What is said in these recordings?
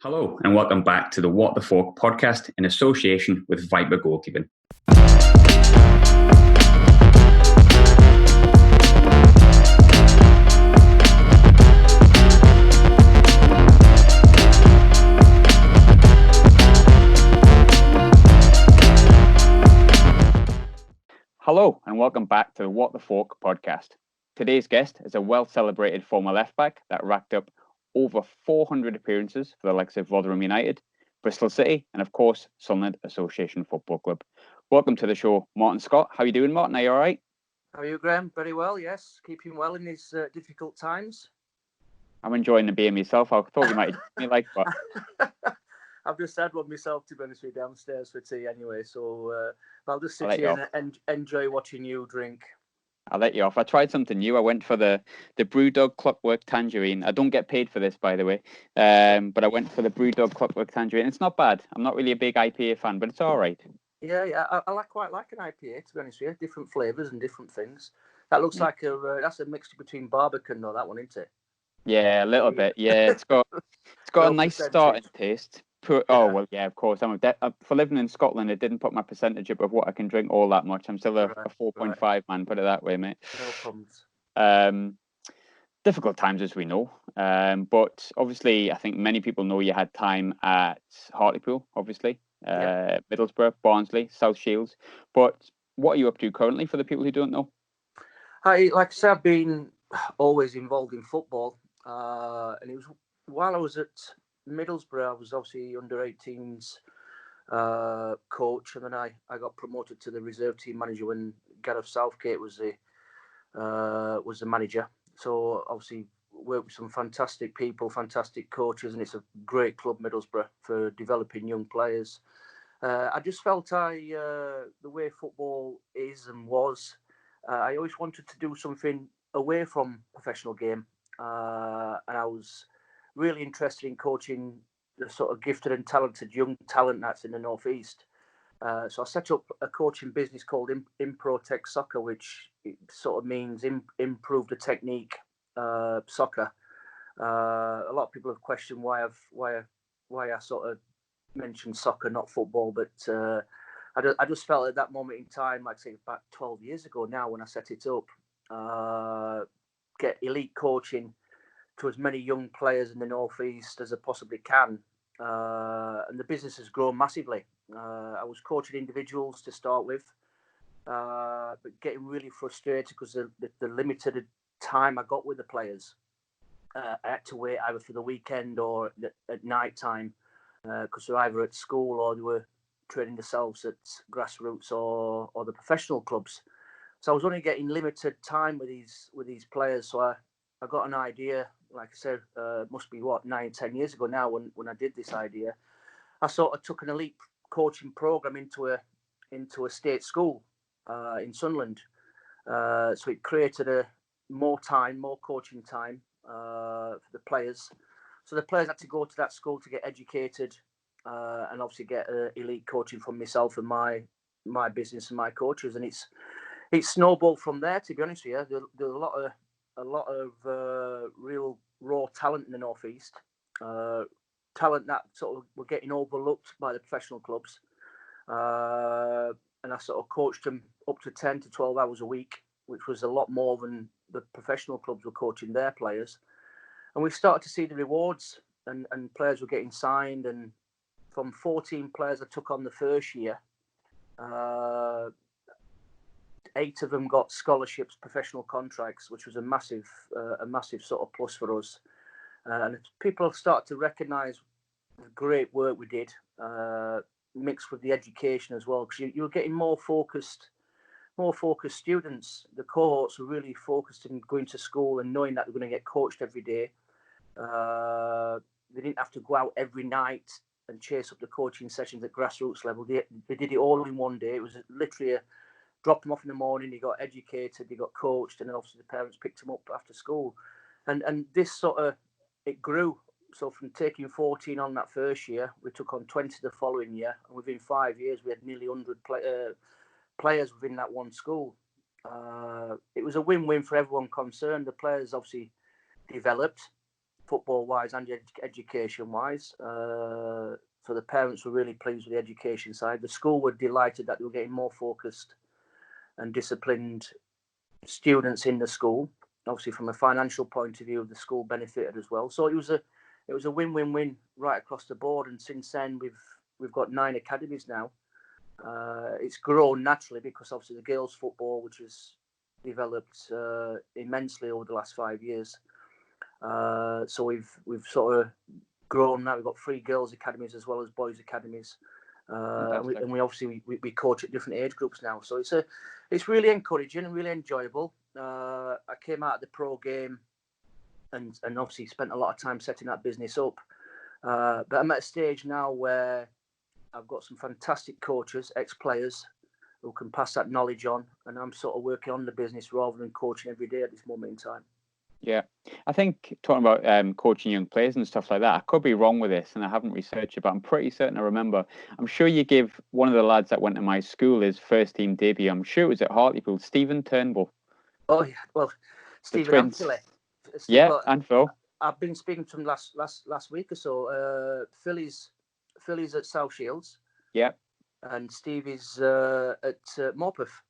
Hello and welcome back to the What the Falk podcast in association with Viper Goalkeeper. Hello and welcome back to the What the Falk podcast. Today's guest is a well-celebrated former left-back that racked up over 400 appearances for the likes of Rotherham United, Bristol City, and of course, Sunderland Association Football Club. Welcome to the show, Martin Scott. How are you doing, Martin? Are you all right? How are you, Graham? Very well, yes. Keeping well in these difficult times. I'm enjoying the beer myself. I thought you might me like that. I've just had one myself, to be honest with you, downstairs for tea anyway. So I'll just sit here and enjoy watching you drink. I'll let you off. I tried something new. I went for the Brewdog Clockwork Tangerine. I don't get paid for this, by the way. But I went for the Brewdog Clockwork Tangerine. It's not bad. I'm not really a big IPA fan, but it's all right. Yeah. I quite like an IPA, to be honest with you. Different flavours and different things. That looks like that's a mixture between Barbican, though, that one, isn't it? Yeah, a little bit. Yeah, it's got a nice starting taste. Well, yeah, of course. For living in Scotland, it didn't put my percentage up of what I can drink all that much. I'm still a 4.5 man, put it that way, mate. No problems. Difficult times, as we know. But obviously, I think many people know you had time at Hartlepool, obviously, Middlesbrough, Barnsley, South Shields. But what are you up to currently for the people who don't know? Like I said, I've been always involved in football. And it was while I was at Middlesbrough, I was obviously under 18s coach, and then I got promoted to the reserve team manager when Gareth Southgate was the manager. So obviously worked with some fantastic people, fantastic coaches, and it's a great club, Middlesbrough, for developing young players. I just felt the way football is and was, I always wanted to do something away from professional game. And I was really interested in coaching the sort of gifted and talented young talent that's in the Northeast. So I set up a coaching business called Improtech Soccer, which it sort of means improve the technique soccer. A lot of people have questioned why I sort of mentioned soccer, not football, but I just felt at that moment in time, like say about 12 years ago now, when I set it up, get elite coaching to as many young players in the Northeast as I possibly can. And the business has grown massively. I was coaching individuals to start with, but getting really frustrated because the limited time I got with the players. I had to wait either for the weekend or at night time because they're either at school or they were training themselves at grassroots or the professional clubs. So I was only getting limited time with these players. So I got an idea, like I said, must be 9-10 years ago now when I did this idea. I sort of took an elite coaching program into a state school in Sunderland. So it created more coaching time for the players. So the players had to go to that school to get educated and obviously get elite coaching from myself and my business and my coaches. And it's snowballed from there, to be honest with you. There's a lot of real raw talent in the Northeast. Talent that sort of were getting overlooked by the professional clubs. And I sort of coached them up to 10 to 12 hours a week, which was a lot more than the professional clubs were coaching their players. And we started to see the rewards and players were getting signed. And from 14 players I took on the first year, 8 of them got scholarships, professional contracts, which was a massive sort of plus for us. And people have started to recognise the great work we did, mixed with the education as well, because you were getting more focused students. The cohorts were really focused in going to school and knowing that they're going to get coached every day. They didn't have to go out every night and chase up the coaching sessions at grassroots level. They did it all in one day. It was literally dropped them off in the morning, they got educated, they got coached, and then obviously the parents picked them up after school. And this sort of, it grew. So from taking 14 on that first year, we took on 20 the following year. And within 5 years, we had nearly 100 players within that one school. It was a win-win for everyone concerned. The players obviously developed. football-wise and education-wise. So the parents were really pleased with the education side. The school were delighted that they were getting more focused and disciplined students in the school. Obviously, from a financial point of view, the school benefited as well. So it was a win-win-win right across the board. And since then, we've got 9 academies now. It's grown naturally because obviously the girls' football, which has developed immensely over the last 5 years. So we've sort of grown now. We've got 3 girls' academies as well as boys' academies. And we obviously we coach at different age groups now, so it's really encouraging and really enjoyable. I came out of the pro game and obviously spent a lot of time setting that business up. But I'm at a stage now where I've got some fantastic coaches, ex-players, who can pass that knowledge on, and I'm sort of working on the business rather than coaching every day at this moment in time. Yeah, I think talking about coaching young players and stuff like that, I could be wrong with this and I haven't researched it, but I'm pretty certain I remember. I'm sure you give one of the lads that went to my school his first team debut. I'm sure it was at Hartlepool, Stephen Turnbull. Oh yeah, well, Stephen and Philly. Yeah, and Phil. I've been speaking to him last week or so. Philly's at South Shields. Yeah. And Stevie's at Morpeth.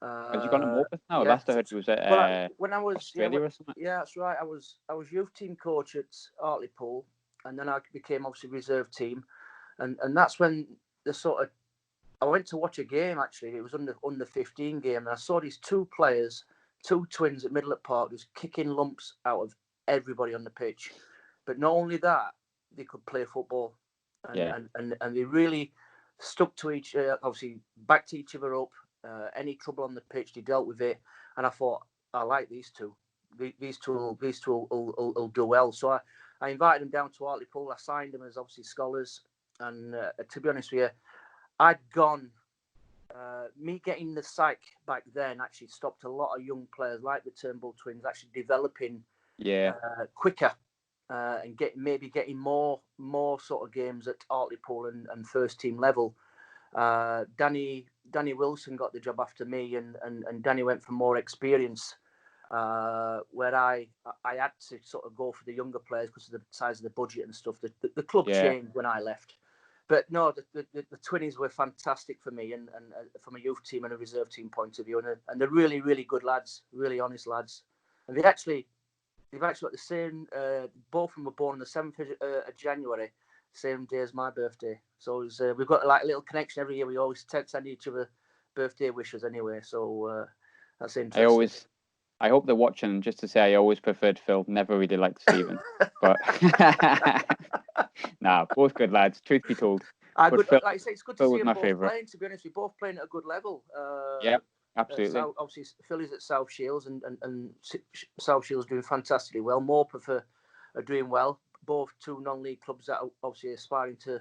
Have you gone to Morpeth now? Yeah. Last I heard he was at when I was Australia or something. Yeah, that's right. I was youth team coach at Hartlepool, and then I became obviously reserve team, and that's when I went to watch a game. Actually, it was under 15 game, and I saw these 2 players, 2 twins at Middle Park, just kicking lumps out of everybody on the pitch. But not only that, they could play football, and they really stuck to each, obviously backed each other up. Any trouble on the pitch, they dealt with it, and I thought, I like these two. These two will do well. So I invited them down to Hartlepool. I signed them as obviously scholars, and to be honest with you, I'd gone. Me getting the psych back then actually stopped a lot of young players like the Turnbull twins actually developing quicker. And getting more sort of games at Hartlepool and first team level. Danny Wilson got the job after me, and Danny went for more experience, where I had to sort of go for the younger players because of the size of the budget and stuff. The club changed when I left, but no, the twinnies were fantastic for me, and from a youth team and a reserve team point of view, and they're really, really good lads, really honest lads, and they've actually got the same. Both of them were born on the 7th of January, same day as my birthday. So we've got like a little connection every year. We always send each other birthday wishes anyway. So that's interesting. I hope they're watching. Just to say, I always preferred Phil. Never really liked Stephen. But nah, both good lads. Truth be told. Like I say, it's good to see them both favorite. playing. To be honest, we're both playing at a good level. Yeah. Absolutely. Obviously, Philly's at South Shields, and South Shields doing fantastically well. Morpeth are doing well. Both 2 non-league clubs that are obviously aspiring to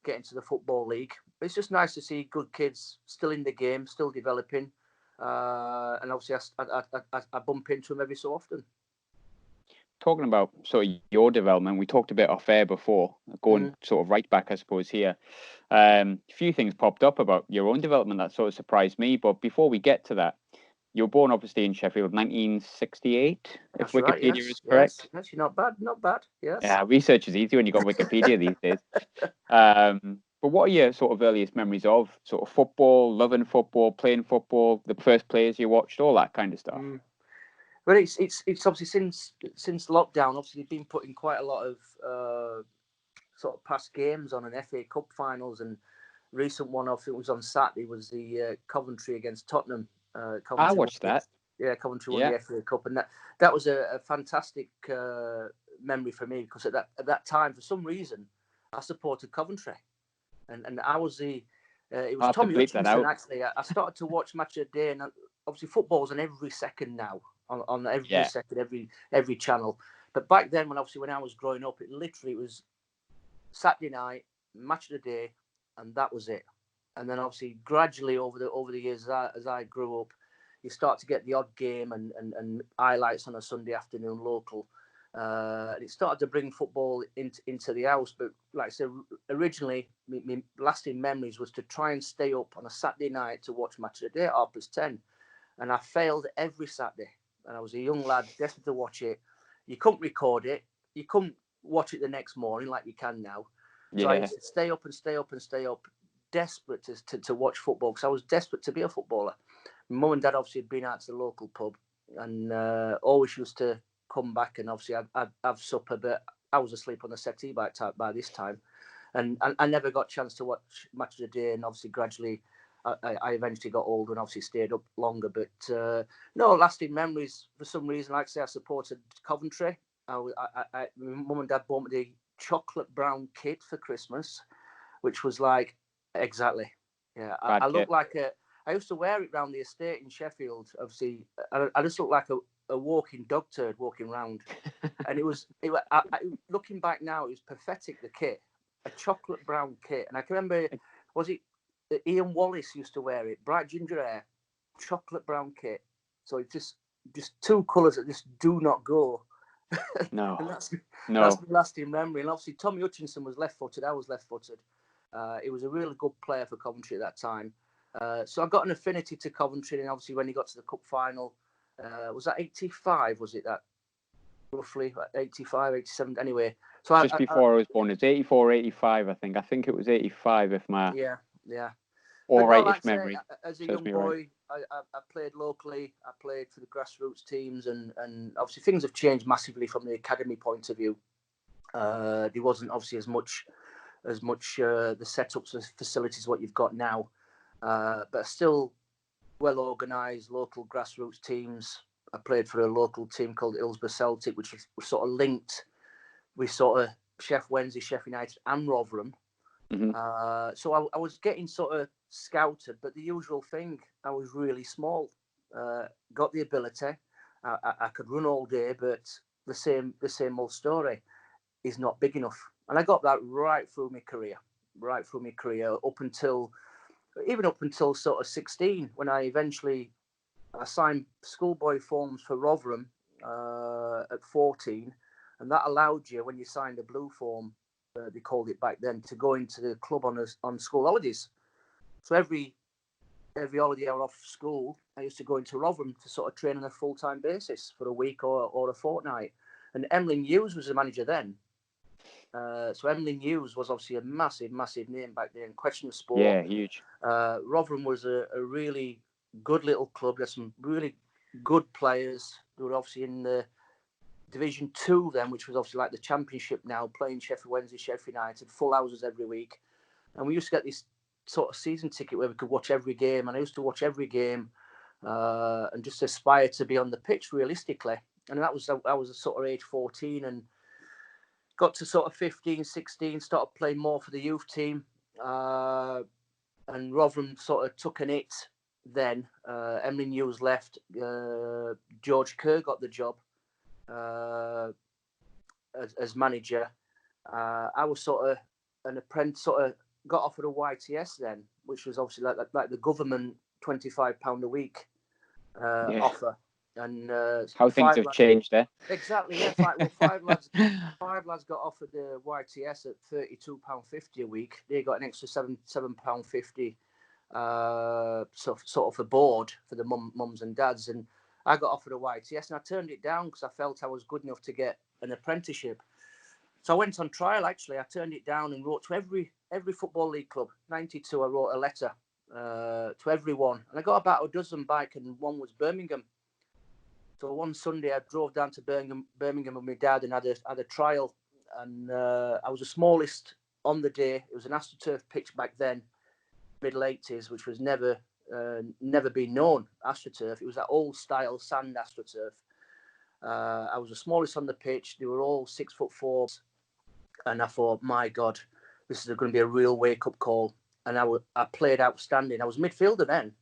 get into the Football League. It's just nice to see good kids still in the game, still developing. And obviously, I bump into them every so often. Talking about sort of your development, we talked a bit off air before, going sort of right back, I suppose, here. A few things popped up about your own development that sort of surprised me. But before we get to that, you were born obviously in Sheffield, 1968, if Wikipedia is correct. Yes, not bad. Yes. Yeah, research is easy when you've got Wikipedia these days. But what are your sort of earliest memories of sort of football, loving football, playing football, the first players you watched, all that kind of stuff? Well, it's obviously since lockdown. Obviously, they've been putting quite a lot of sort of past games on, an FA Cup finals, and recent one I think was on Saturday was the Coventry against Tottenham. I watched that. Yeah, Coventry won the FA Cup, and that was a fantastic memory for me because at that time, for some reason, I supported Coventry, and I was it was Tommy Hutchinson actually. I started to watch Match of the Day, and obviously football's on every second now. On every second, every channel. But back then, when I was growing up, it literally was Saturday night, Match of the Day, and that was it. And then obviously, gradually over the years, as I grew up, you start to get the odd game and highlights on a Sunday afternoon local. And it started to bring football into the house. But like I said, originally, my lasting memories was to try and stay up on a Saturday night to watch Match of the Day at 10:30. And I failed every Saturday. And I was a young lad, desperate to watch it. You couldn't record it. you couldn't watch it the next morning like you can now. So I Yeah. used to stay up and stay up and stay up, desperate to watch football, because I was desperate to be a footballer. My mum and dad obviously had been out to the local pub, and always used to come back, and obviously I'd have supper, but I was asleep on the settee by this time, and I never got a chance to watch Match of the Day, and obviously gradually I eventually got older and obviously stayed up longer. But no lasting memories for some reason. Like I say, I supported Coventry. My mum and dad bought me the chocolate brown kit for Christmas, which was like, exactly, yeah. I looked like I used to wear it around the estate in Sheffield. Obviously, I just looked like a walking dog turd walking around, and it was looking back now, it was pathetic. The kit, a chocolate brown kit, and I can remember, was it Ian Wallace used to wear it, bright ginger hair, chocolate brown kit. So it's just two colours that just do not go. No. And that's No. my lasting memory. And obviously Tommy Hutchinson was left-footed. I was left-footed. He was a really good player for Coventry at that time. So I got an affinity to Coventry, and obviously when he got to the cup final, was that 85? Was it that? Roughly 85, 87. Anyway, so just before I was born. It's 84, 85, I think. I think it was 85 if my But no, right-ish like memory as a serves young me boy, right. I played locally. I played for the grassroots teams, and obviously things have changed massively from the academy point of view. There wasn't obviously as much the setups and facilities what you've got now, but still well organised local grassroots teams. I played for a local team called Hillsborough Celtic, which was sort of linked with sort of Sheffield Wednesday, Sheffield United, and Rotherham. Mm-hmm. So I was getting sort of scouted, but the usual thing, I was really small. Got the ability, I could run all day, but the same old story is not big enough. And I got that right through my career, up until sort of 16, when I signed schoolboy forms for Rotherham at 14, and that allowed you, when you signed a blue form, they called it back then, to go into the club on school holidays. So every holiday I was off school, I used to go into Rotherham to sort of train on a full-time basis for a week or a fortnight. And Emlyn Hughes was the manager then. So Emlyn Hughes was obviously a massive name back then, question of sport. Yeah, huge. Rotherham was a really good little club. There's some really good players who were obviously in the Division 2 then, which was obviously like the Championship now, playing Sheffield Wednesday, Sheffield United, full houses every week. And we used to get this sort of season ticket where we could watch every game. And I used to watch every game and just aspire to be on the pitch realistically. And I was sort of age 14, and got to sort of 15, 16, started playing more for the youth team. And Rotherham sort of took an hit then. Emlyn Hughes left. George Kerr got the job as manager. I was sort of an apprentice, sort of got offered a YTS then, which was obviously like the government £25 a week offer. And how things have changed there. Exactly, yeah. Five lads got offered the YTS at £32.50 a week. They got an extra £7.50 sort of for board for the mums and dads, and I got offered a YTS, and I turned it down because I felt I was good enough to get an apprenticeship. So I went on trial. Actually, I turned it down and wrote to every football league club. 92, I wrote a letter to everyone, and I got about a dozen back, and one was Birmingham. So one Sunday, I drove down to Birmingham with my dad and had a trial, and I was the smallest on the day. It was an AstroTurf pitch back then, middle 80s, which was never been known, AstroTurf. It was that old style sand AstroTurf. I was the smallest on the pitch. They were all 6'4", and I thought, my God, this is going to be a real wake-up call. And I played outstanding. I was midfielder then,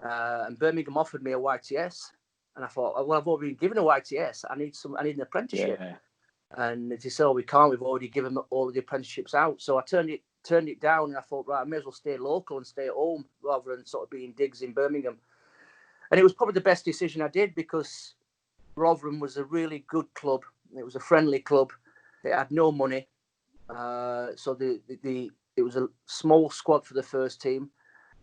and Birmingham offered me a YTS. And I thought, well, I've already been given a YTS. I need an apprenticeship. Yeah. And they said, oh, we can't. We've already given all of the apprenticeships out. So I turned it down, and I thought, right, I may as well stay local and stay at home rather than sort of being digs in Birmingham. And it was probably the best decision I did, because Rotherham was a really good club. It was a friendly club. It had no money. So it was a small squad for the first team.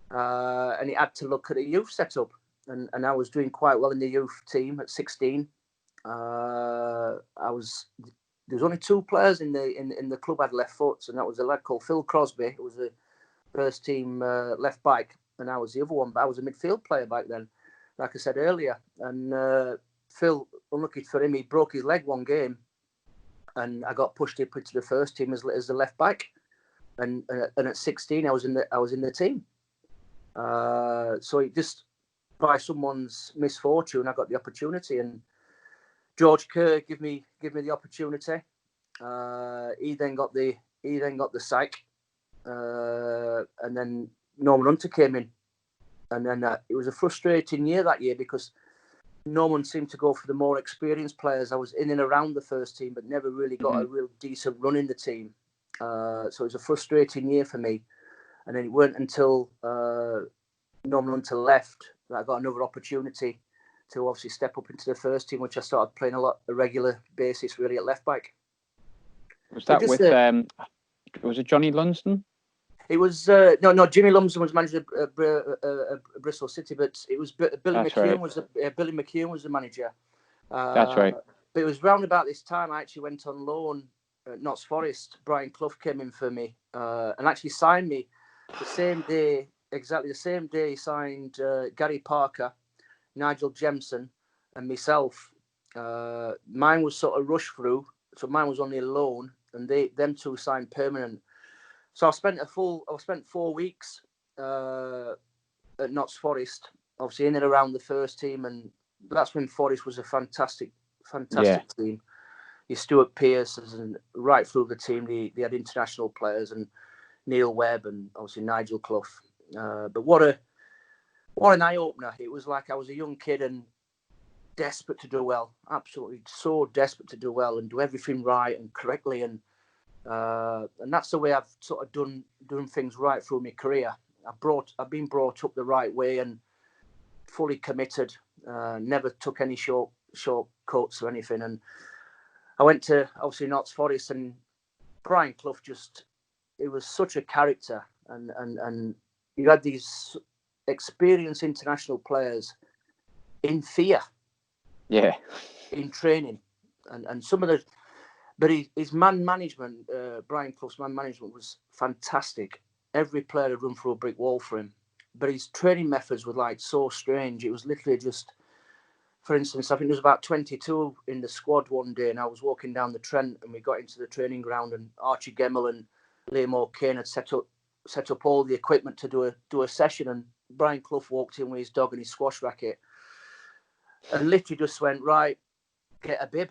And it had to look at a youth setup. And I was doing quite well in the youth team at 16. I was was only two players in the club had left foots, and that was a lad called Phil Crosby, who was the first team left back, and I was the other one. But I was a midfield player back then, like I said earlier. And Phil, unlucky for him, he broke his leg one game, and I got pushed up into the first team as the left back. And at 16, I was in the team. So it just, by someone's misfortune, I got the opportunity, and George Kerr gave me the opportunity. He then got the sack, and then Norman Hunter came in, and then it was a frustrating year that year because Norman seemed to go for the more experienced players. I was in and around the first team, but never really got a real decent run in the team. So it was a frustrating year for me. And then it weren't until Norman Hunter left that I got another opportunity to obviously step up into the first team, which I started playing a regular basis really at left back. Was that with was it Johnny Lunsden? It was no. Jimmy Lumsden was manager of Bristol City, but it was Billy McKeown. Billy McKeown was the manager. That's right. But it was round about this time I actually went on loan at Notts Forest. Brian Clough came in for me and actually signed me the same day. Exactly the same day he signed Gary Parker, Nigel Jemson, and myself. Mine was sort of rushed through, so mine was only a loan, and them two signed permanent. So I spent 4 weeks at Notts Forest, obviously in and around the first team, and that's when Forest was a fantastic team. Your Stuart Pearce and right through the team, they had international players and Neil Webb and obviously Nigel Clough. But what an eye opener! It was like I was a young kid and desperate to do well, absolutely so desperate to do well and do everything right and correctly, and that's the way I've sort of done things right through my career. I've been brought up the right way and fully committed. Never took any shortcuts or anything. And I went to obviously Notts Forest, and Brian Clough it was such a character, and you had these experienced international players in fear, in training, and some of the. But his man management, Brian Clough's man management was fantastic. Every player had run through a brick wall for him. But his training methods were like so strange. It was literally just, for instance, I think there was about 22 in the squad one day, and I was walking down the Trent, and we got into the training ground, and Archie Gemmell and Liam O'Kane had set up all the equipment to do a session, and Brian Clough walked in with his dog and his squash racket, and literally just went, right, get a bib.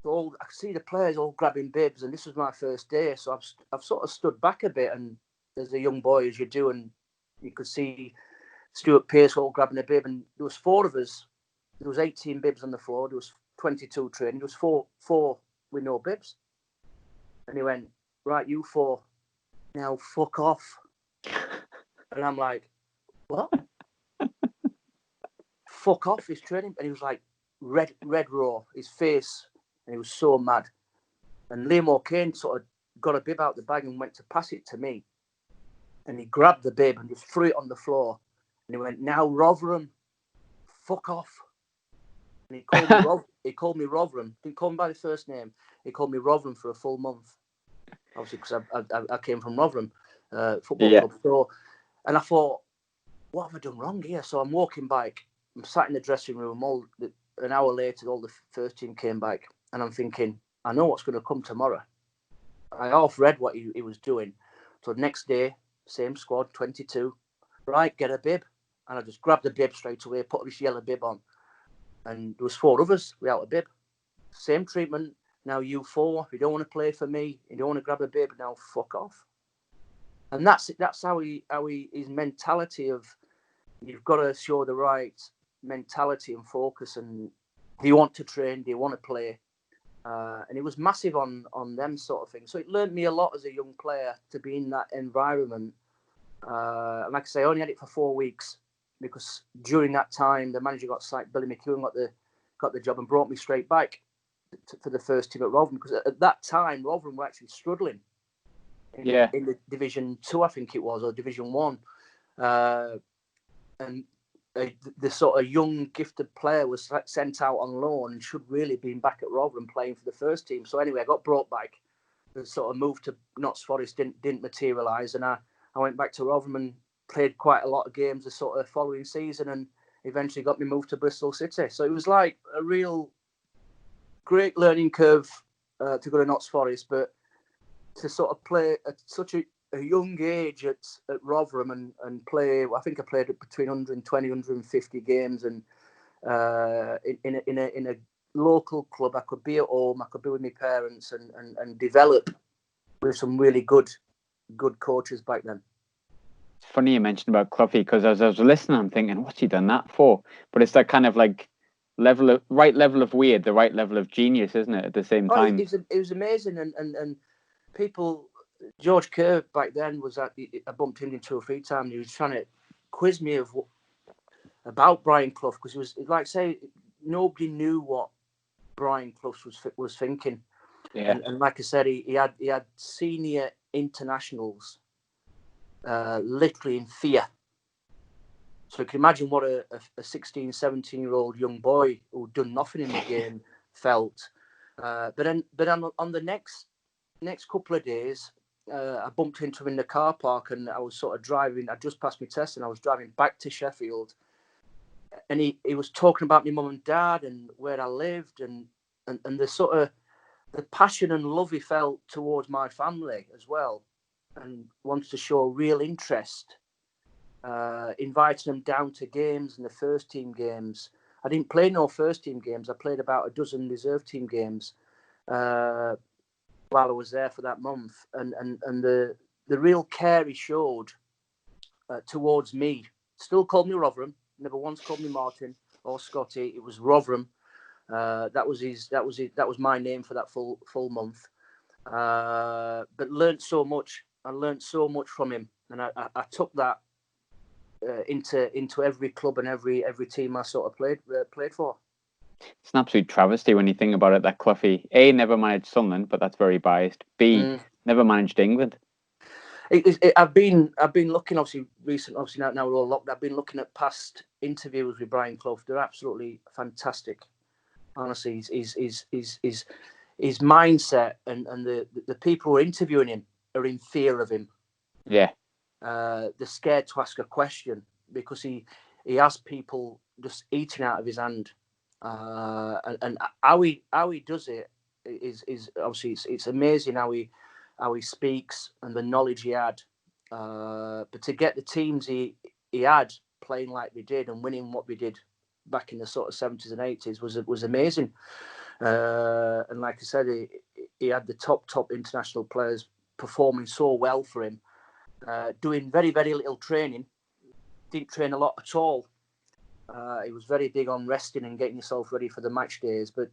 I could see the players all grabbing bibs, and this was my first day, so I've sort of stood back a bit, and as a young boy, as you do, and you could see Stuart Pearce all grabbing a bib, and there was 4 of us. There was 18 bibs on the floor. There was 22 training. There was four with no bibs, and he went, right, you 4, now fuck off, and I'm like, what? Fuck off, his training, and he was like red raw, his face. And he was so mad. And Liam O'Kane sort of got a bib out the bag and went to pass it to me. And he grabbed the bib and just threw it on the floor. And he went, now Rotherham, fuck off. And he called me Rotherham. Didn't call me by the first name. He called me Rotherham for a full month. Obviously, because I came from Rotherham football club. So, and I thought, what have I done wrong here? So I'm walking back. I'm sat in the dressing room. An hour later, all the first team came back. And I'm thinking, I know what's going to come tomorrow. I half read what he was doing. So next day, same squad, 22. Right, get a bib. And I just grabbed the bib straight away, put this yellow bib on. And there was 4 of us without a bib. Same treatment. Now you 4, if you don't want to play for me, you don't want to grab a bib, now fuck off. And that's how his mentality of, you've got to show the right mentality and focus, and do you want to train, do you want to play? And it was massive on them sort of things. So it learned me a lot as a young player to be in that environment. And like I say, I only had it for 4 weeks because during that time, the manager got sacked. Billy McKeown got the job and brought me straight back for the first team at Rotherham, because at that time, Rotherham were actually struggling in the Division 2, I think it was, or Division 1. And the sort of young gifted player was sent out on loan and should really have been back at Rotherham playing for the first team. So anyway, I got brought back. The sort of move to Notts Forest didn't materialise, and I went back to Rotherham and played quite a lot of games the sort of following season, and eventually got me moved to Bristol City. So it was like a real great learning curve to go to Notts Forest, but to sort of play at such a young age at Rotherham and play, I think I played between 120, 150 games, and in a local club, I could be at home, I could be with my parents and develop with some really good coaches back then. It's funny you mentioned about Cloughy, because as I was listening, I'm thinking, what's he done that for? But it's that kind of like right level of weird, the right level of genius, isn't it? At the same time, it was amazing, and people. George Kerr back then was I bumped into him 2 or 3 times. He was trying to quiz me about Brian Clough, because it was like say nobody knew what Brian Clough was thinking. yeah. And like I said, he had senior internationals literally in fear. So you can imagine what a 16, 17-year-old young boy who'd done nothing in the game felt. But on the next couple of days, I bumped into him in the car park, and I was sort of driving. I just passed my test, and I was driving back to Sheffield. And he was talking about my mum and dad and where I lived, and the sort of the passion and love he felt towards my family as well, and wanted to show real interest. Inviting them down to games and the first team games. I didn't play no first team games. I played about a dozen reserve team games while I was there for that month. And the real care he showed towards me. Still called me Rotherham. Never once called me Martin or Scotty. It was Rotherham. That was my name for that full month. But learnt so much. I learnt so much from him, and I took that into every club and every team I sort of played for. It's an absolute travesty when you think about it, that Cloughy A, never managed Sunderland, but that's very biased. B, never managed England. I've been looking obviously now we're all locked. I've been looking at past interviews with Brian Clough. They're absolutely fantastic. Honestly, his mindset and the people who are interviewing him are in fear of him. Yeah. They're scared to ask a question because he has people just eating out of his hand, and how he does it is obviously it's amazing how he speaks and the knowledge he had, but to get the teams he had playing like they did and winning what we did back in the sort of 70s and 80s was amazing, and like I said, he had the top international players performing so well for him. Doing very, very little training. Didn't train a lot at all. He was very big on resting and getting yourself ready for the match days, but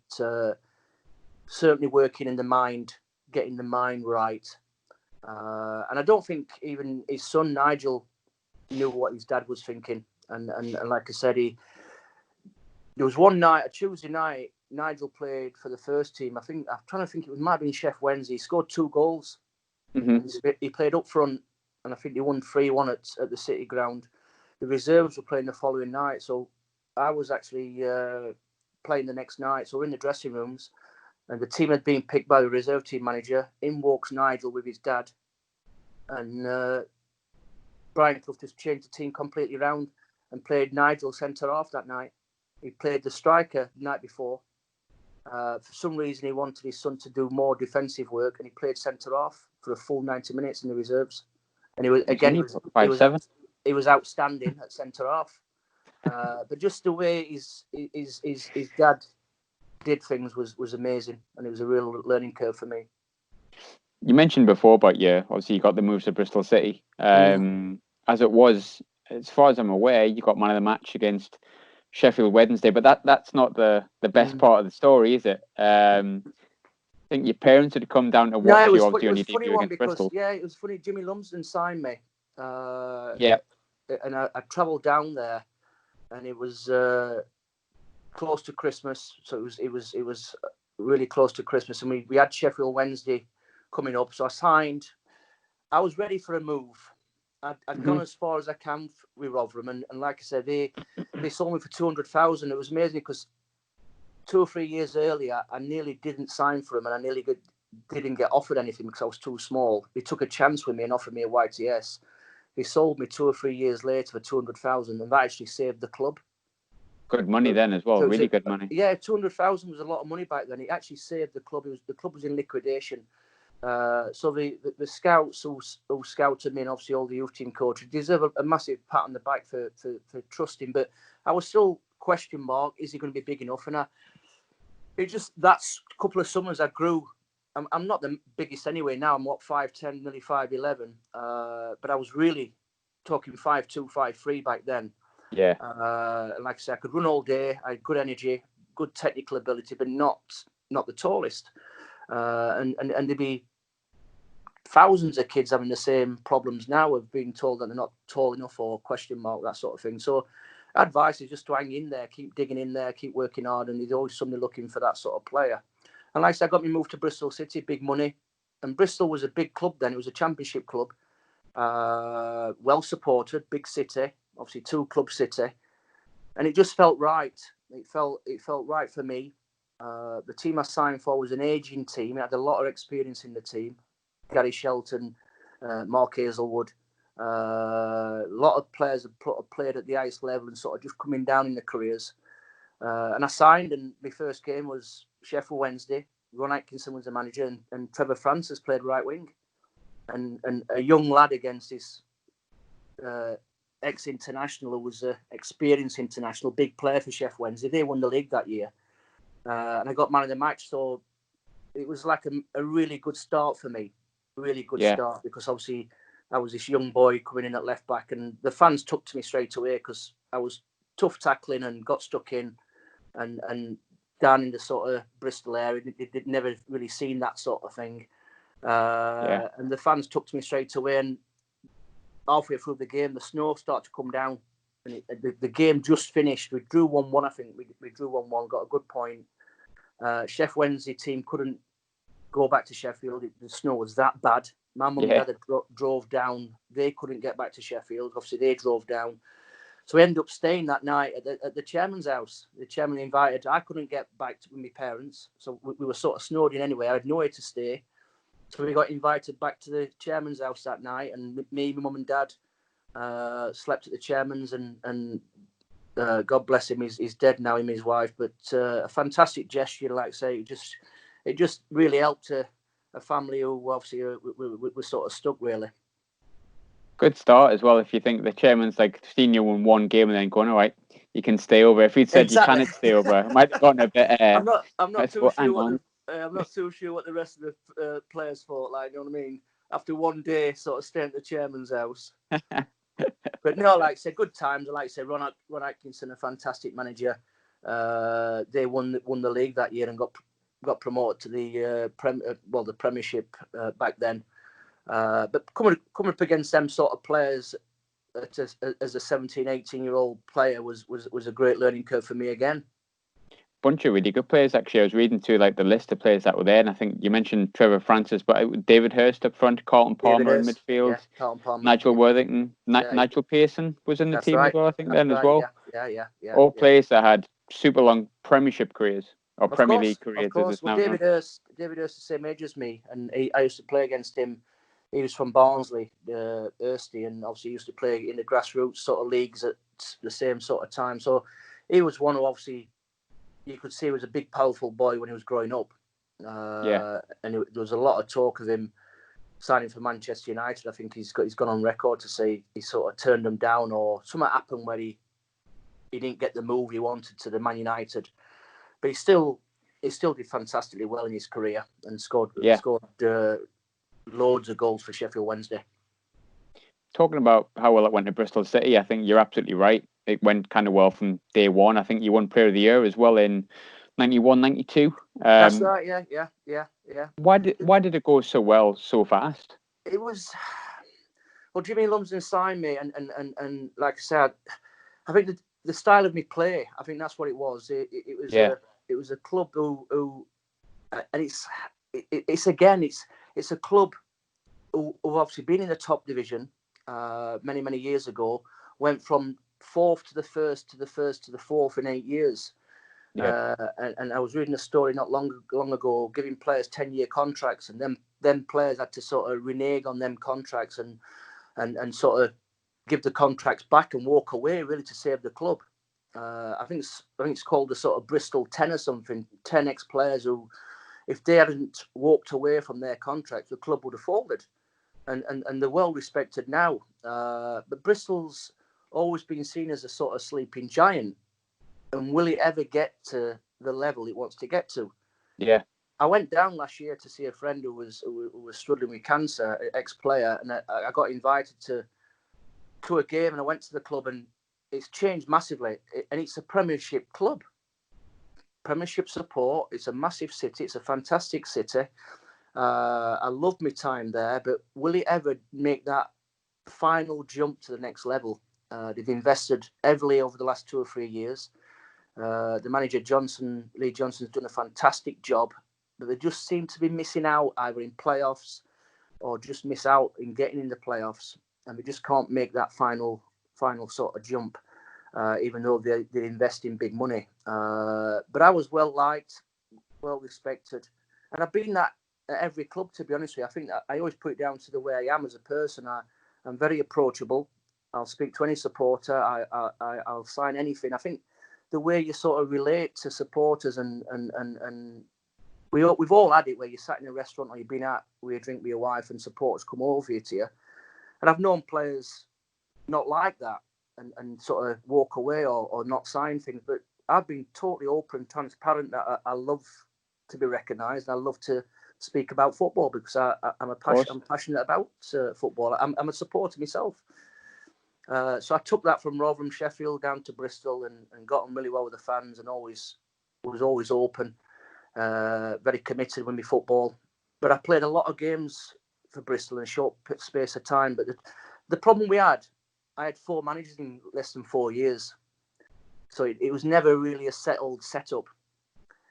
certainly working in the mind, getting the mind right. And I don't think even his son Nigel knew what his dad was thinking. And like I said, there was one night, a Tuesday night, Nigel played for the first team. I'm trying to think, it might have been Sheffield Wednesday. He scored 2 goals. Mm-hmm. He played up front, and I think they won 3-1 at the City Ground. The reserves were playing the following night, so I was actually playing the next night. So we're in the dressing rooms, and the team had been picked by the reserve team manager. In walks Nigel with his dad, and Brian Clough just changed the team completely around and played Nigel centre half that night. He played the striker the night before. For some reason, he wanted his son to do more defensive work, and he played centre half for a full 90 minutes in the reserves. And he was outstanding at centre half. But just the way his dad did things was amazing, and it was a real learning curve for me. You mentioned before about obviously you got the moves to Bristol City. As it was, as far as I'm aware, you got man of the match against Sheffield Wednesday, but that's not the best part of the story, is it? I think your parents had come down to watch you obviously on your debut against Bristol. Yeah, it was funny. Jimmy Lumsden signed me. Yeah. And I travelled down there, and it was close to Christmas, so it was really close to Christmas, and we had Sheffield Wednesday coming up, so I signed. I was ready for a move, I'd gone as far as I can with Rotherham, and like I said, they sold me for 200,000. It was amazing because 2 or 3 years earlier, I nearly didn't sign for them, and I nearly didn't get offered anything because I was too small. They took a chance with me and offered me a YTS. They sold me 2 or 3 years later for 200,000, and that actually saved the club. Good money then as well, really good money. Yeah, 200,000 was a lot of money back then. It actually saved the club. The club was in liquidation. So the scouts who scouted me, and obviously all the youth team coaches, deserve a massive pat on the back for trusting. But I was still question mark: is he going to be big enough? And that's a couple of summers I grew. I'm not the biggest anyway now. I'm 5'10", nearly 5'11". But I was really talking 5'2", 5'3" back then. Yeah. And like I said, I could run all day. I had good energy, good technical ability, but not the tallest. And there'd be thousands of kids having the same problems now of being told that they're not tall enough or question mark, that sort of thing. So advice is just to hang in there, keep digging in there, keep working hard, and there's always somebody looking for that sort of player. And like I said, I got me moved to Bristol City, big money. And Bristol was a big club then. It was a championship club, well supported, big city, obviously 2-club city. And it just felt right. It felt right for me. The team I signed for was an ageing team. It had a lot of experience in the team. Gary Shelton, Mark Hazelwood. A lot of players have played at the highest level and sort of just coming down in their careers. And I signed, and my first game was Sheffield Wednesday. Ron Atkinson was the manager, and Trevor Francis played right wing. And a young lad against this ex-international who was an experienced international, big player for Sheffield Wednesday. They won the league that year. And I got man of the match. So it was like a really good start for me. Really good start, because obviously I was this young boy coming in at left back, and the fans took to me straight away because I was tough tackling and got stuck in and down in the sort of Bristol area. They'd never really seen that sort of thing. And the fans took to me straight away. And halfway through the game, the snow started to come down. And the game just finished. We drew 1-1, I think. We drew 1-1, got a good point. Sheffield Wednesday team couldn't go back to Sheffield. The snow was that bad. My mum and dad drove down. They couldn't get back to Sheffield. Obviously, they drove down. So we ended up staying that night at the chairman's house. The chairman invited. I couldn't get back with my parents. So we were sort of snowed in anyway. I had nowhere to stay. So we got invited back to the chairman's house that night. And me, my mum and dad slept at the chairman's. And God bless him, he's dead now, him and his wife. But a fantastic gesture, like I say. It just really helped a family who obviously were sort of stuck, really. Good start as well. If you think the chairman's like seen you in one game and then going, all right, you can stay over. If he'd said you can't stay over, it might have gotten a bit. I'm not too sure what the rest of the players thought. Like, you know what I mean? After one day, sort of staying at the chairman's house. But no, like I said, good times. Like I said, Ron Atkinson, a fantastic manager. They won the league that year and got promoted to the Premiership back then. But coming up against them sort of players as a 17, 18-year-old player was a great learning curve for me again. Bunch of really good players, actually. I was reading through like the list of players that were there, and I think you mentioned Trevor Francis, but David Hurst up front, Carlton Palmer in midfield, Nigel Worthington, Nigel Pearson was in the team as well, I think. That's as well. Yeah. All players that had super long Premiership careers or Premier League careers. Of course. Well, David Hurst the same age as me, and I used to play against him. He was from Barnsley, Hursty, and obviously used to play in the grassroots sort of leagues at the same sort of time. So he was one who obviously you could see he was a big, powerful boy when he was growing up. And there was a lot of talk of him signing for Manchester United. I think he's gone on record to say he sort of turned them down, or something happened where he didn't get the move he wanted to the Man United. But he still did fantastically well in his career and scored loads of goals for Sheffield Wednesday. Talking about how well it went to Bristol City, I think you're absolutely right. It went kind of well from day one. I think you won Player of the Year as well in 91, 92. That's right, yeah. Why did it go so well so fast? It was... Well, Jimmy Lumsden signed me, and like I said, I think the style of me play, I think that's what it was. It was a club who and it's a club who obviously been in the top division, many years ago, went from fourth to the first to the first to the fourth in 8 years. Yeah. And I was reading a story not long ago, giving players 10-year contracts, and then players had to sort of renege on them contracts and sort of give the contracts back and walk away, really, to save the club. I think it's called the sort of Bristol 10 or something. 10 ex-players who, if they hadn't walked away from their contracts, the club would have folded. And they're well respected now. But Bristol's always been seen as a sort of sleeping giant. And will it ever get to the level it wants to get to? Yeah. I went down last year to see a friend who was struggling with cancer, ex-player, and I got invited to a game, and I went to the club, and it's changed massively. And it's a Premiership club. Premiership support. It's a massive city. It's a fantastic city. I loved my time there, but will it ever make that final jump to the next level? They've invested heavily over the last 2 or 3 years. The manager, Lee Johnson's done a fantastic job, but they just seem to be missing out either in playoffs or just miss out in getting in the playoffs, and they just can't make that final sort of jump, even though they invest in big money. But I was well liked, well respected, and I've been that at every club, to be honest with you. I think that I always put it down to the way I am as a person. I'm very approachable. I'll speak to any supporter. I'll sign anything. I think the way you sort of relate to supporters and we've all had it where you sat in a restaurant or you've been out with a drink with your wife and supporters come over to you. And I've known players not like that and sort of walk away or not sign things. But I've been totally open and transparent that I love to be recognised. I love to speak about football because I'm passionate about football. I'm a supporter myself. So I took that from Rotherham, Sheffield down to Bristol and got on really well with the fans and was always open, very committed with my football. But I played a lot of games for Bristol in a short space of time. But the problem I had 4 managers in less than 4 years. So it was never really a settled setup.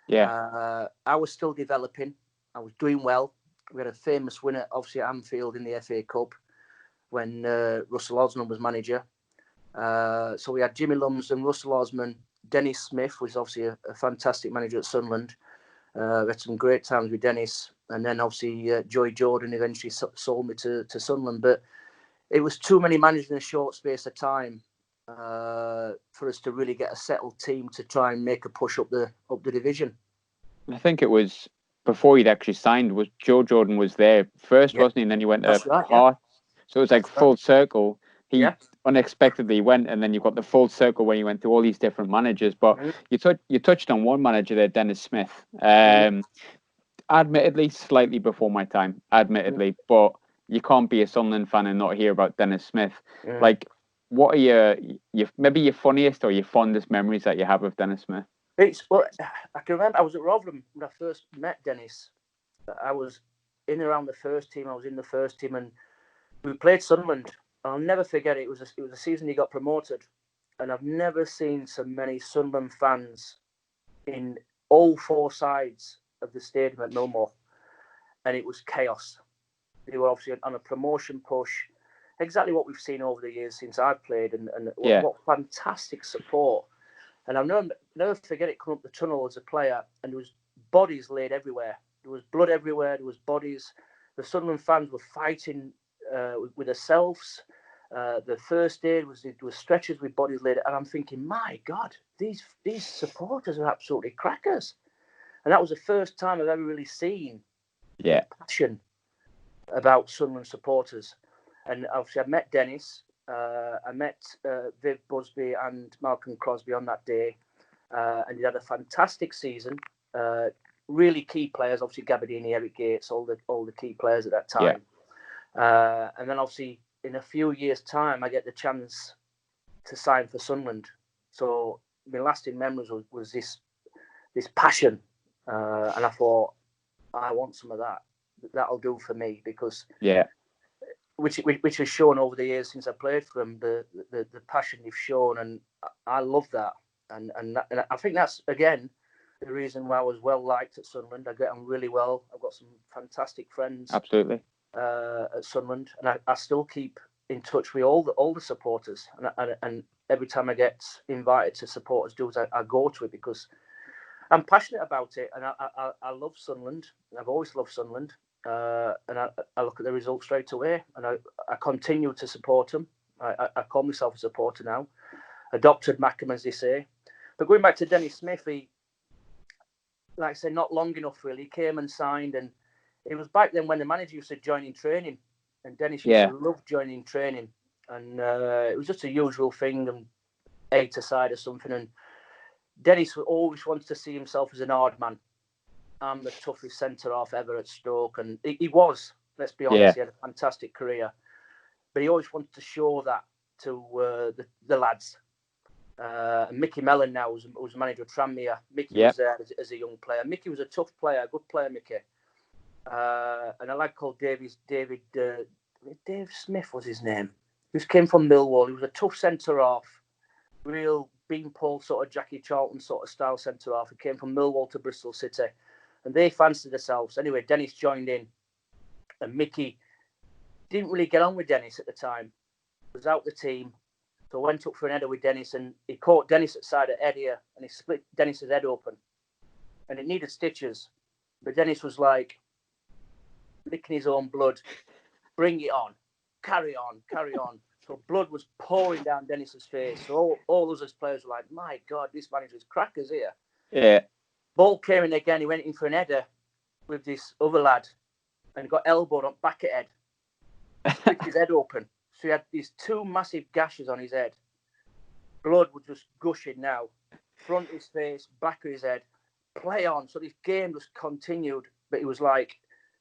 Yeah. I was still developing. I was doing well. We had a famous winner, obviously, at Anfield in the FA Cup when Russell Osman was manager. So we had Jimmy Lumsden, Russell Osman, Denis Smith was obviously a fantastic manager at Sunderland. We had some great times with Dennis. And then obviously Joey Jordan eventually sold me to Sunderland. But it was too many managers in a short space of time for us to really get a settled team to try and make a push up the division. I think it was before he'd actually signed. Was Joe Jordan was there first, wasn't he? And then he went to Heart. So it was like full circle. He unexpectedly went, and then you got the full circle where you went through all these different managers. But you touched on one manager there, Denis Smith. Admittedly, slightly before my time. But you can't be a Sunderland fan and not hear about Denis Smith. Like, what are your maybe your funniest or your fondest memories that you have of Denis Smith? Well, I can remember I was at Rotherham when I first met Dennis. I was in around the first team. I was in the first team, and we played Sunderland. I'll never forget it. It was a season he got promoted, and I've never seen so many Sunderland fans in all 4 sides of the stadium at Millmoor, and it was chaos. They were obviously on a promotion push, exactly what we've seen over the years since I've played, and what fantastic support. And I'll never forget it coming up the tunnel as a player, and there was bodies laid everywhere. There was blood everywhere. There was bodies. The Sunderland fans were fighting with themselves. The first aid there was stretchers with bodies laid, and I'm thinking, my God, these supporters are absolutely crackers. And that was the first time I've ever really seen passion about Sunderland supporters. And obviously, I met Dennis. I met Viv Busby and Malcolm Crosby on that day, and he had a fantastic season. Really key players, obviously Gabardini, Eric Gates, all the key players at that time. And then obviously in a few years' time, I get the chance to sign for Sunderland. So my lasting memories was this passion, and I thought, I want some of that. That'll do for me because which has shown over the years since I played for them, the passion they've shown, and I love that. And I think that's again the reason why I was well liked at Sunderland. I get on really well. I've got some fantastic friends. Absolutely. At Sunderland, and I still keep in touch with all the supporters, and every time I get invited to supporters do, I go to it because I'm passionate about it, and I love Sunderland. I've always loved Sunderland, and I look at the results straight away, and I continue to support them. I call myself a supporter now, adopted Mackham, as they say. But going back to Denis Smith, he, like I say, not long enough really. He came and signed, and it was back then when the manager used to join in training, and Denis used to love joining training, and it was just a usual thing, and 8-a-side or something, and Denis always wants to see himself as an hard man. I'm the toughest centre-half ever at Stoke, and he was, let's be honest, he had a fantastic career, but he always wanted to show that to the lads. And Mickey Mellon now was manager of Tranmere. Mickey was there as a young player. Mickey was a tough player, a good player, Mickey. And a lad called Dave Smith was his name. He came from Millwall. He was a tough centre-half, real beanpole sort of Jackie Charlton sort of style centre-half. He came from Millwall to Bristol City, and they fancied themselves. Anyway, Denis joined in, and Mickey didn't really get on with Denis at the time. He was out the team. So I went up for an header with Denis, and he caught Denis at side of head here, and he split Denis's head open. And it needed stitches. But Denis was like, licking his own blood. Bring it on. Carry on. Carry on. So blood was pouring down Denis's face. So all us as players were like, my God, this manager's crackers here. Yeah. Ball came in again. He went in for an header with this other lad and got elbowed on back of head. Split his head open. So he had these two massive gashes on his head. Blood was just gushing now. Front of his face, back of his head. Play on. So this game just continued. But it was like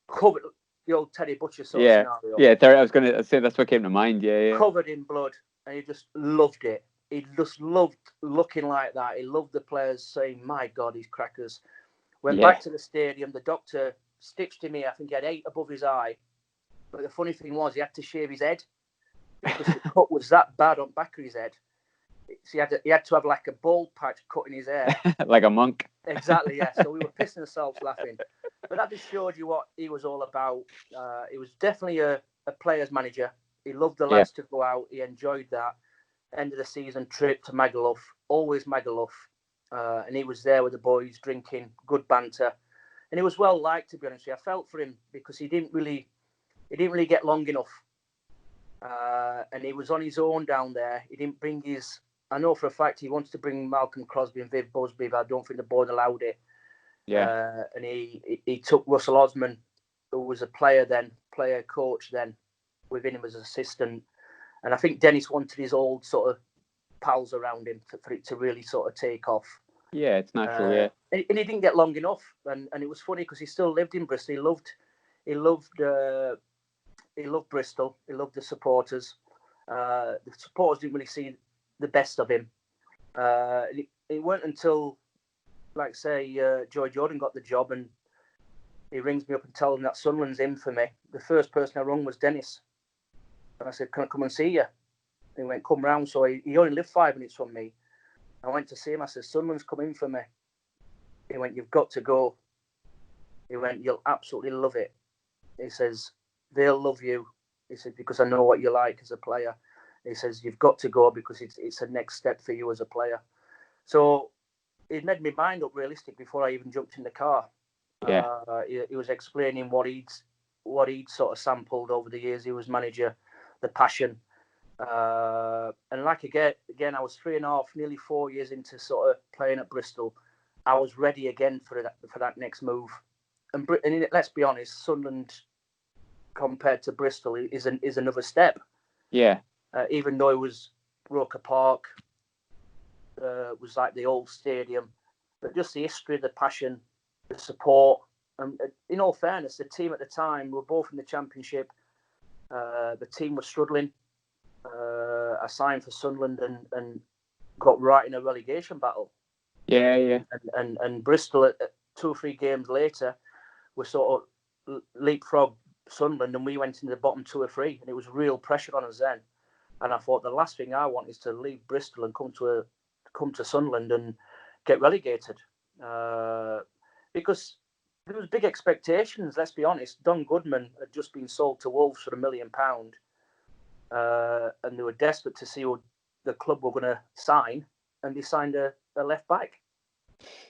covered, the old Teddy Butcher sort of scenario. Yeah, I was going to say that's what came to mind. Yeah. Covered in blood. And he just loved it. He just loved looking like that. He loved the players saying, my God, he's crackers. Went back to the stadium. The doctor stitched him here. I think he had 8 above his eye. But the funny thing was he had to shave his head, because the cut was that bad on back of his head. So he had to have like a bald patch cut in his hair. Like a monk. Exactly, yeah. So we were pissing ourselves laughing. But that just showed you what he was all about. He was definitely a player's manager. He loved the lads to go out. He enjoyed that. End of the season trip to Magaluf. Always Magaluf. And he was there with the boys, drinking, good banter. And he was well liked, to be honest with you. I felt for him because he didn't really get long enough. And he was on his own down there. He didn't bring his... I know for a fact he wants to bring Malcolm Crosby and Viv Busby, but I don't think the board allowed it. Yeah. And he took Russell Osman, who was a player coach then, within him as an assistant. And I think Denis wanted his old sort of pals around him for it to really sort of take off. Yeah, it's natural, yeah. And he didn't get long enough. And it was funny because he still lived in Bristol. He loved Bristol. He loved the supporters. The supporters didn't really see the best of him. It weren't until, like say, Joy Jordan got the job and he rings me up and tells me that Sunderland's in for me. The first person I rung was Denis. And I said, can I come and see you? He went, come round. So he only lived 5 minutes from me. I went to see him. I said, Sunderland's come in for me. He went, you've got to go. He went, you'll absolutely love it. He says, they'll love you. He said, because I know what you like as a player. He says, you've got to go because it's a next step for you as a player. So it made my mind up realistic before I even jumped in the car. Yeah. He was explaining what he'd sort of sampled over the years he was manager, the passion. And like again, I was 3.5, nearly 4 years into sort of playing at Bristol. I was ready again for that next move. And let's be honest, Sunderland compared to Bristol is another step. Yeah. Even though it was Roker Park, was like the old stadium, but just the history, the passion, the support. And in all fairness, the team at the time were both in the Championship. The team was struggling. I signed for Sunderland and got right in a relegation battle. Yeah. And Bristol, at 2 or 3 games later, were sort of leapfrog Sunderland, and we went into the bottom 2 or 3, and it was real pressure on us then. And I thought the last thing I want is to leave Bristol and come to Sunderland and get relegated, because there was big expectations. Let's be honest. Don Goodman had just been sold to Wolves for £1 million. and they were desperate to see who the club were going to sign, and they signed a left back.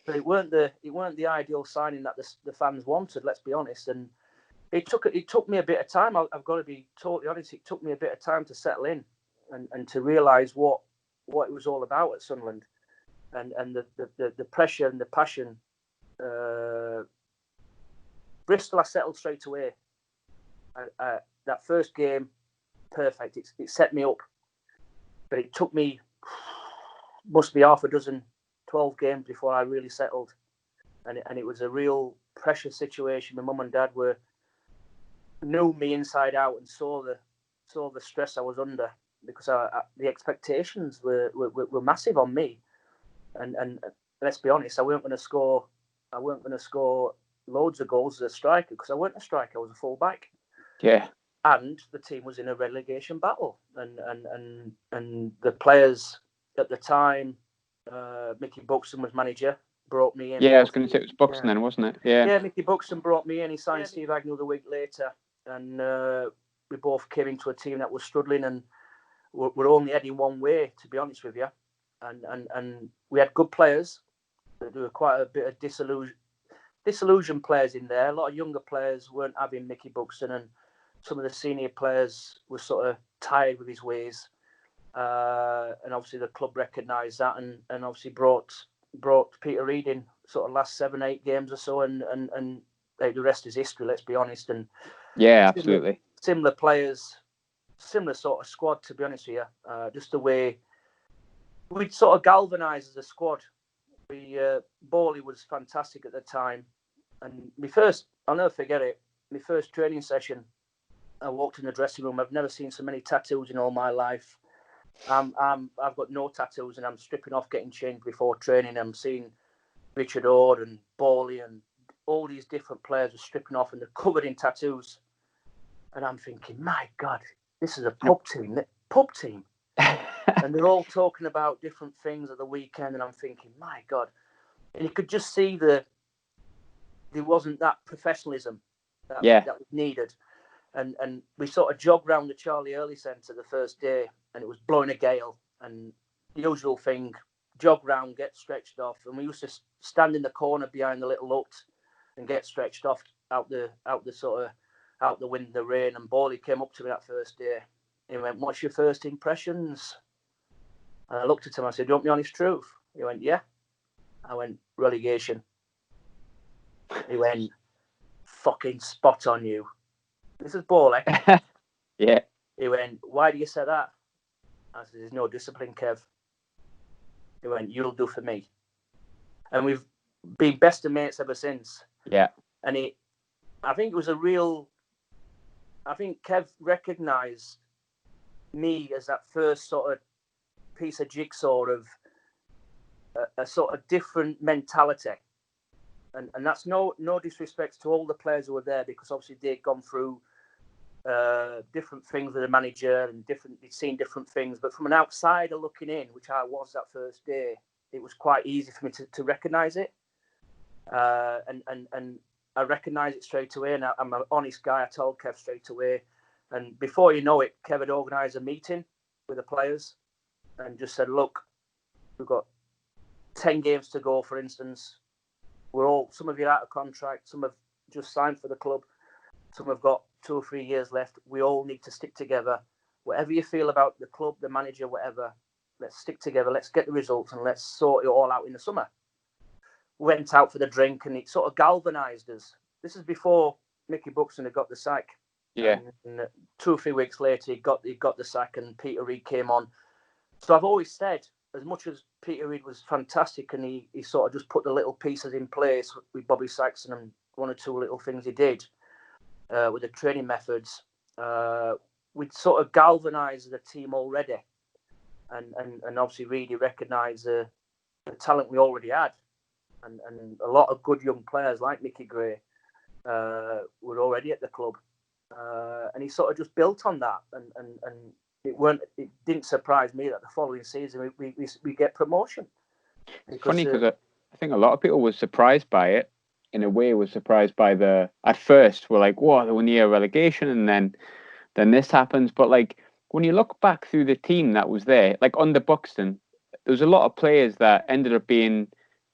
But it weren't the ideal signing that the fans wanted. Let's be honest. And it took me a bit of time. I've got to be totally honest. It took me a bit of time to settle in and to realise what it was all about at Sunderland, and the pressure and the passion. Bristol, I settled straight away. That first game, perfect. It set me up, but it took me must be half a dozen, 12 games before I really settled, and it was a real pressure situation. My mum and dad knew me inside out and saw the stress I was under, because the expectations were massive on me, and let's be honest, I weren't going to score loads of goals as a striker, because I weren't a striker. I was a full back. Yeah. And the team was in a relegation battle, and the players at the time, Mickey Buxton was manager, brought me in. Yeah, I was going to say it was Buxton then, wasn't it? Yeah. Yeah, Mickey Buxton brought me in. He signed Steve Agnew the week later, and we both came into a team that was struggling, and we're only heading one way, to be honest with you. And we had good players. There were quite a bit of disillusioned players in there. A lot of younger players weren't having Mickey Buxton, and some of the senior players were sort of tired with his ways. And obviously the club recognised that, and obviously brought Peter Reid in sort of last 7-8 games or so, and the rest is history, let's be honest. And yeah, absolutely. Similar players, similar sort of squad, to be honest with you. Just the way we'd sort of galvanised as a squad. Bowley was fantastic at the time, and I'll never forget it, my first training session, I walked in the dressing room. I've never seen so many tattoos in all my life. I've got no tattoos, and I'm stripping off, getting changed before training. I'm seeing Richard Ord and Bowley and all these different players are stripping off, and they're covered in tattoos. And I'm thinking, my God, this is a pub team. And they're all talking about different things at the weekend, and I'm thinking, my God. And you could just see there wasn't that professionalism that was needed. And we sort of jogged round the Charlie Early Centre the first day, and it was blowing a gale, and the usual thing, jog round, get stretched off, and we used to stand in the corner behind the little hut and get stretched off out the wind, the rain. And Bowley came up to me that first day. He went, "What's your first impressions?" And I looked at him. I said, "Do you want the honest truth?" He went, "Yeah." I went, "Relegation." He went, "Fucking spot on, you." This is Bowley. Yeah. He went, "Why do you say that?" I said, "There's no discipline, Kev." He went, "You'll do for me." And we've been best of mates ever since. Yeah. And I think Kev recognised me as that first sort of piece of jigsaw of a sort of different mentality. And that's no disrespect to all the players who were there, because obviously they'd gone through different things with the manager, and they'd seen different things. But from an outsider looking in, which I was that first day, it was quite easy for me to recognise it. And I recognised it straight away. And I'm an honest guy. I told Kev straight away. And before you know it, Kev had organised a meeting with the players and just said, "Look, we've got 10 games to go, for instance. Some of you are out of contract, some have just signed for the club, some have got 2 or 3 years left. We all need to stick together. Whatever you feel about the club, the manager, whatever, let's stick together, let's get the results, and let's sort it all out in the summer." Went out for the drink, and it sort of galvanised us. This is before Mickey Buxton had got the sack. Yeah. And 2 or 3 weeks later, he got the sack, and Peter Reid came on. So I've always said, as much as Peter Reid was fantastic, and he sort of just put the little pieces in place with Bobby Saxon and 1 or 2 little things he did with the training methods, we'd sort of galvanised the team already. And obviously Reid recognised the talent we already had. And a lot of good young players like Mickey Gray were already at the club. And he sort of just built on that. And it didn't surprise me that the following season we get promotion. It's funny because I think a lot of people were surprised by it. In a way, were surprised by at first we're like, "Whoa, we're near relegation," and then this happens. But like when you look back through the team that was there, like under Buxton, there was a lot of players that ended up being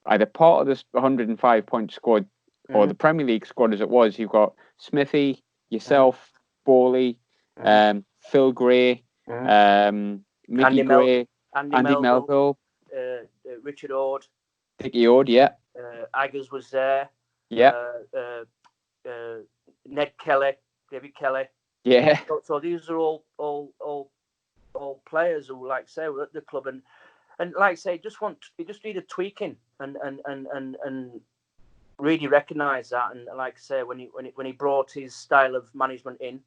either part of this 105-point squad or the Premier League squad as it was. You've got Smithy, yourself, Bowley, Phil Gray, Mickey Gray, Andy Melville, Richard Ord, Dickie Ord, yeah. Aggers was there. Yeah. Ned Kelly, David Kelly. Yeah. So these are all players who, like I say, were at the club and like I say, just needed tweaking and really recognise that. And like I say, when he brought his style of management in,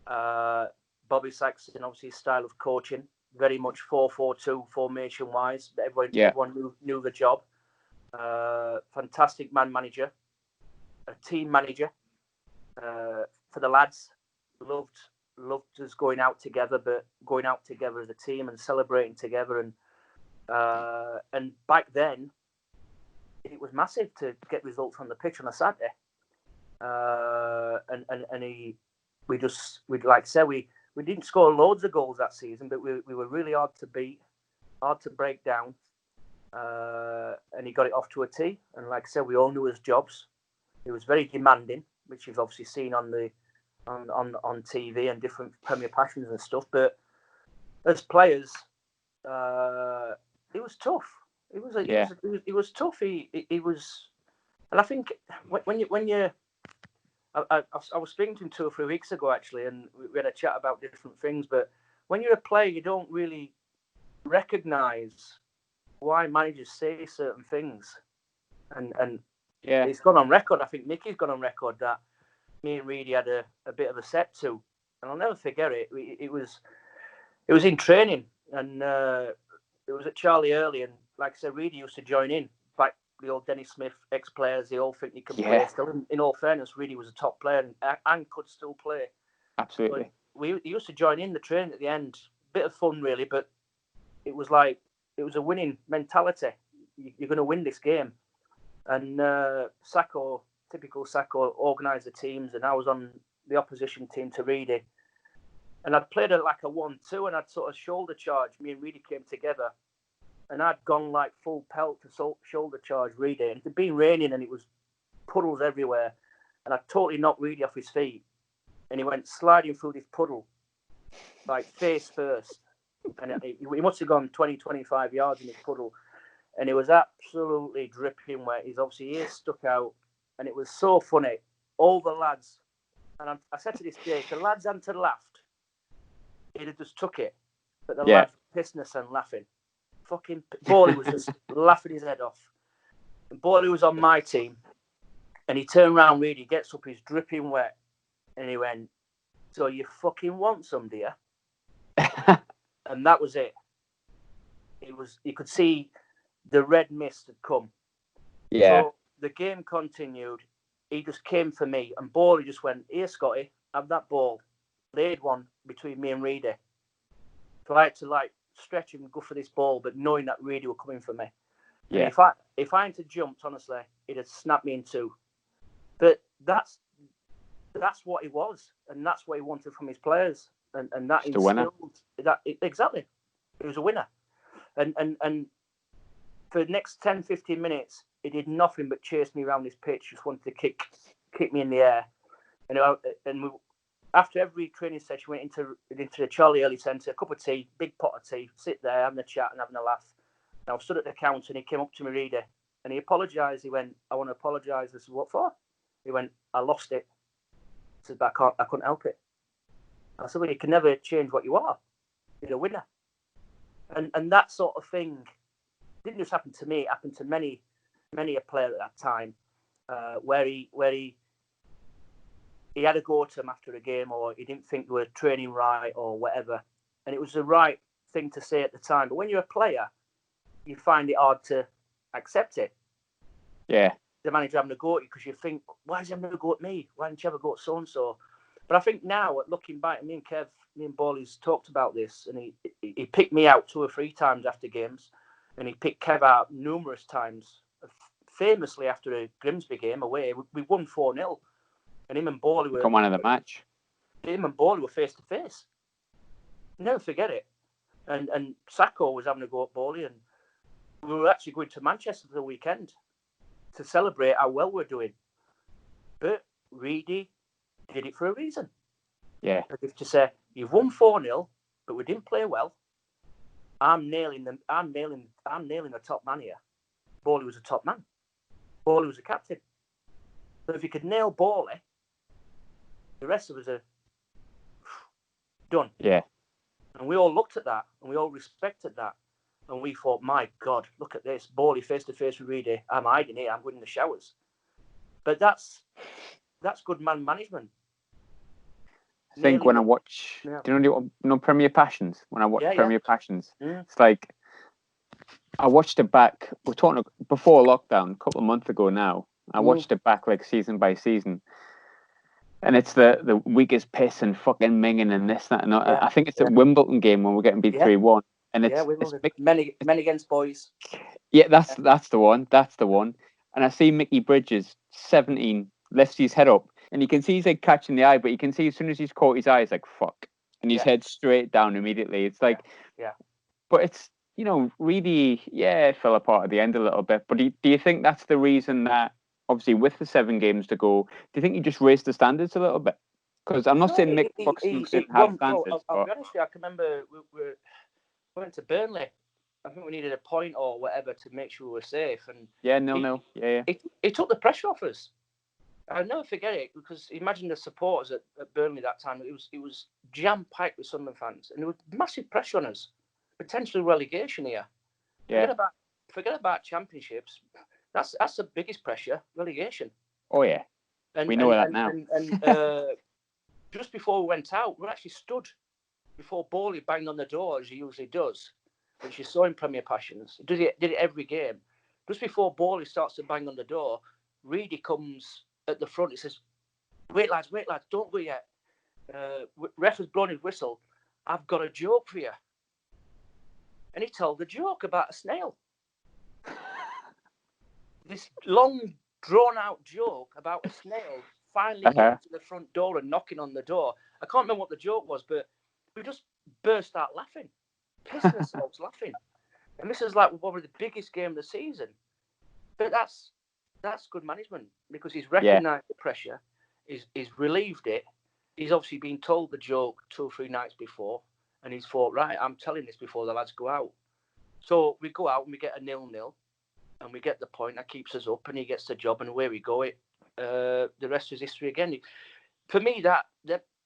Bobby Saxton, obviously his style of coaching, very much 4-4-2 formation wise. Everyone knew the job. Fantastic man manager, a team manager for the lads. Loved us going out together, but going out together as a team and celebrating together. And back then, it was massive to get results on the pitch on a Saturday. We didn't score loads of goals that season, but we were really hard to beat, hard to break down. And he got it off to a tee. And like I said, we all knew his jobs. He was very demanding, which you've obviously seen on TV and different Premier Passions and stuff. But as players, it was tough. It was tough. He was, and I think when you I was speaking to him 2 or 3 weeks ago actually, and we had a chat about different things. But when you're a player, you don't really recognise why managers say certain things, and it's gone on record. I think Mickey's gone on record that me and Reid had a bit of a set to, and I'll never forget it. It was in training, and it was at Charlie Early, and like I said, Reid used to join in. Like the old Denis Smith ex-players, they all think he can play still. In all fairness, Reid was a top player and could still play. Absolutely. He used to join in the training at the end. Bit of fun, really, but it was like it was a winning mentality. You're going to win this game. And typical Sacco, organised the teams, and I was on the opposition team to Reedy. And I'd played it like a 1-2, and I'd sort of shoulder charge. Me and Reedy came together, and I'd gone like full pelt to shoulder charge Reedy. And it had been raining, and it was puddles everywhere. And I totally knocked Reedy off his feet, and he went sliding through this puddle, like face first. And he must have gone 20, 25 yards in this puddle. And it was absolutely dripping wet. His obviously ears stuck out. And it was so funny. All the lads, and I said to this day, if the lads hadn't laughed, he'd have just took it. But the lads were pissing us and laughing. Fucking Bowley was just laughing his head off. And Bowley was on my team. And he turned around, really gets up, he's dripping wet. And he went, "So you fucking want some, do you?" And that was it. You could see the red mist had come. Yeah. So the game continued. He just came for me, and Bowley just went, "Here, Scotty, have that ball." Laid one between me and Reedy. So I had to stretch him and go for this ball, but knowing that Reedy were coming for me. Yeah. And if I hadn't jumped, honestly, he'd have snapped me in two. But that's what he was, and that's what he wanted from his players, and that just instilled that exactly. He was a winner, and for the next 10, 15 minutes, he did nothing but chase me around this pitch. Just wanted to kick me in the air, and after every training session, went into the Charlie Early Centre, a cup of tea, big pot of tea, sit there having a chat and having a laugh. And I was stood at the counter, and he came up to me, Reedy, and he apologised. He went, "I want to apologise." I said, "What for?" He went, "I lost it." I said, "But I couldn't help it." I said, "Well, you can never change what you are. You're a winner." And that sort of thing didn't just happen to me. It happened to many a player at that time, where he had a go at him after a game, or he didn't think they were training right or whatever. And it was the right thing to say at the time. But when you're a player, you find it hard to accept it. Yeah. The manager having a go at you because you think, why is he having a go at me? Why didn't you ever go at so-and-so? But I think now, looking back, me and Bowley's talked about this, and he picked me out 2 or 3 times after games, and he picked Kev out numerous times. Famously, after a Grimsby game away, we won 4-0, and him and Bowley were... Come on in the match. Him and Bowley were face-to-face. Never forget it. And Sacco was having a go at Bowley, and we were actually going to Manchester for the weekend to celebrate how well we're doing. But Reedy did it for a reason. Yeah. As if to say, you've won 4-0, but we didn't play well. I'm nailing the top man here. Bowley was a top man. Bowley was a captain. So if you could nail Bowley, the rest of us are done. Yeah. And we all looked at that, and we all respected that. And we thought, my God, look at this. Bowley face-to-face with Reedy. I'm hiding here. I'm going in the showers. But that's good man management. I think when I watch, do you know Premier Passions? When I watch Premier Passions, it's like, I watched it back. We're talking before lockdown, a couple of months ago now. I watched it back like season by season. And it's the weakest piss and fucking minging and this, that, and that. I think it's a Wimbledon game when we're getting beat 3-1. And it's men against boys. Yeah, that's the one. That's the one. And I see Mickey Bridges, 17, lifts his head up, and you can see he's like catching the eye, but you can see as soon as he's caught his eye, he's like, fuck. And his head straight down immediately. It's like, but it's, really, it fell apart at the end a little bit. But do you think that's the reason that, obviously, with the 7 games to go, do you think you just raised the standards a little bit? Because I'm not saying Mick Buxton didn't have standards. I'll be honest with you, I can remember we went to Burnley. I think we needed a point or whatever to make sure we were safe. And 0-0. It took the pressure off us. I'll never forget it, because imagine the supporters at Burnley that time. It was jam-packed with Sunderland fans, and there was massive pressure on us. Potentially relegation here. Yeah. Forget about championships. That's the biggest pressure, relegation. Oh yeah. We know that now. And just before we went out, we actually stood before Bowley banged on the door, as he usually does, which you saw in Premier Passions. He did it every game. Just before Bowley starts to bang on the door, Reedy comes at the front. He says, wait lads, don't go yet. Ref has blown his whistle. I've got a joke for you. And he told the joke about a snail. This long, drawn-out joke about a snail finally getting to the front door and knocking on the door. I can't remember what the joke was, but we just burst out laughing, pissing ourselves laughing. And this is like probably the biggest game of the season. But that's good management, because he's recognised the pressure, he's relieved it. He's obviously been told the joke 2 or 3 nights before, and he's thought, right, I'm telling this before the lads go out. So we go out and we get a 0-0, and we get the point. That keeps us up, and he gets the job, and away we go. The rest is history again. For me, that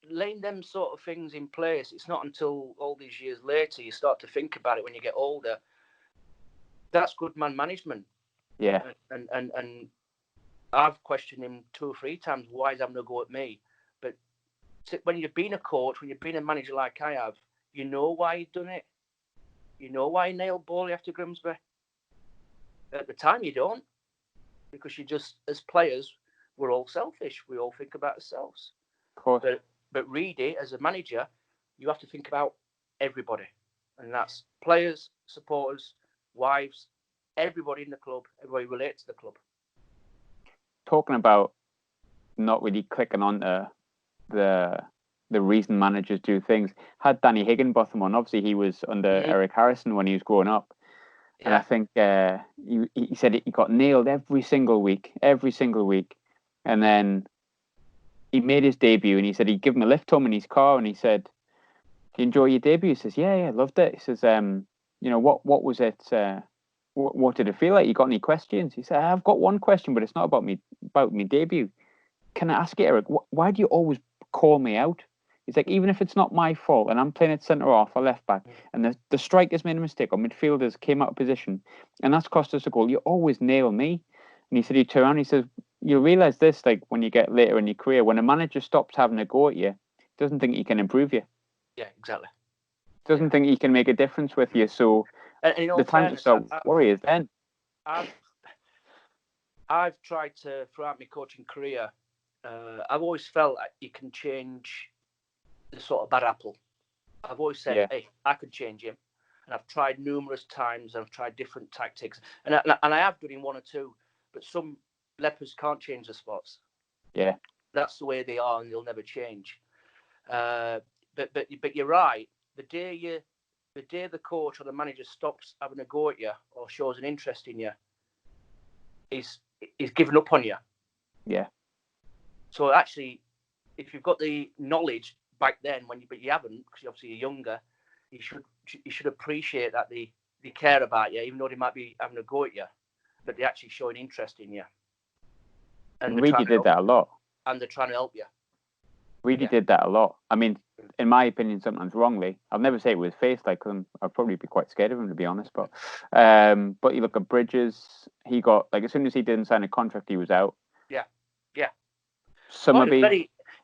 laying them sort of things in place, it's not until all these years later you start to think about it when you get older. That's good man management. Yeah. And I've questioned him 2 or 3 times, why is having a go at me? But when you've been a coach, when you've been a manager like I have, you know why he's done it. You know why he nailed Bowley after Grimsby. At the time, you don't, because you just, as players, we're all selfish. We all think about ourselves. Of course. But Reedy, as a manager, you have to think about everybody, and that's players, supporters, wives, everybody in the club, everybody relates to the club. Talking about not really clicking on the reason managers do things, had Danny Higginbotham on. Obviously, he was under Eric Harrison when he was growing up. And I think he said he got nailed every single week. And then he made his debut, and he said he'd give him a lift home in his car, and he said, "Do you enjoy your debut?" He says, "Yeah, loved it." He says, what was it? What did it feel like? You got any questions? He said, "I've got one question, but it's not about me debut. Can I ask you, Eric, why do you always call me out?" He's like, even if it's not my fault and I'm playing at centre off or left back, and the strikers made a mistake or midfielders came out of position, and that's cost us a goal, you always nail me. And he said, he turned around, he says, you'll realise this, like, when you get later in your career, when a manager stops having a go at you, doesn't think he can improve you. Yeah, exactly. Doesn't think he can make a difference with you. So the time to start worry is then. I've tried to, throughout my coaching career, I've always felt like you can change the sort of bad apple. I've always said, hey, I could change him. And I've tried numerous times, and I've tried different tactics. And I have done in 1 or 2, but some lepers can't change the spots. Yeah. That's the way they are, and they'll never change. But you're right. the day the coach or the manager stops having a go at you or shows an interest in you, is giving up on you. Yeah. So actually, if you've got the knowledge back then, but you haven't, because obviously you're younger, you should appreciate that they care about you, even though they might be having a go at you, but they're actually showing interest in you. And Reid did that a lot. And they're trying to help you. Reid did that a lot. I mean, in my opinion, sometimes wrongly. I'll never say it with his face, like I'd probably be quite scared of him, to be honest. But you look at Bridges, he got, like, as soon as he didn't sign a contract, he was out. Yeah.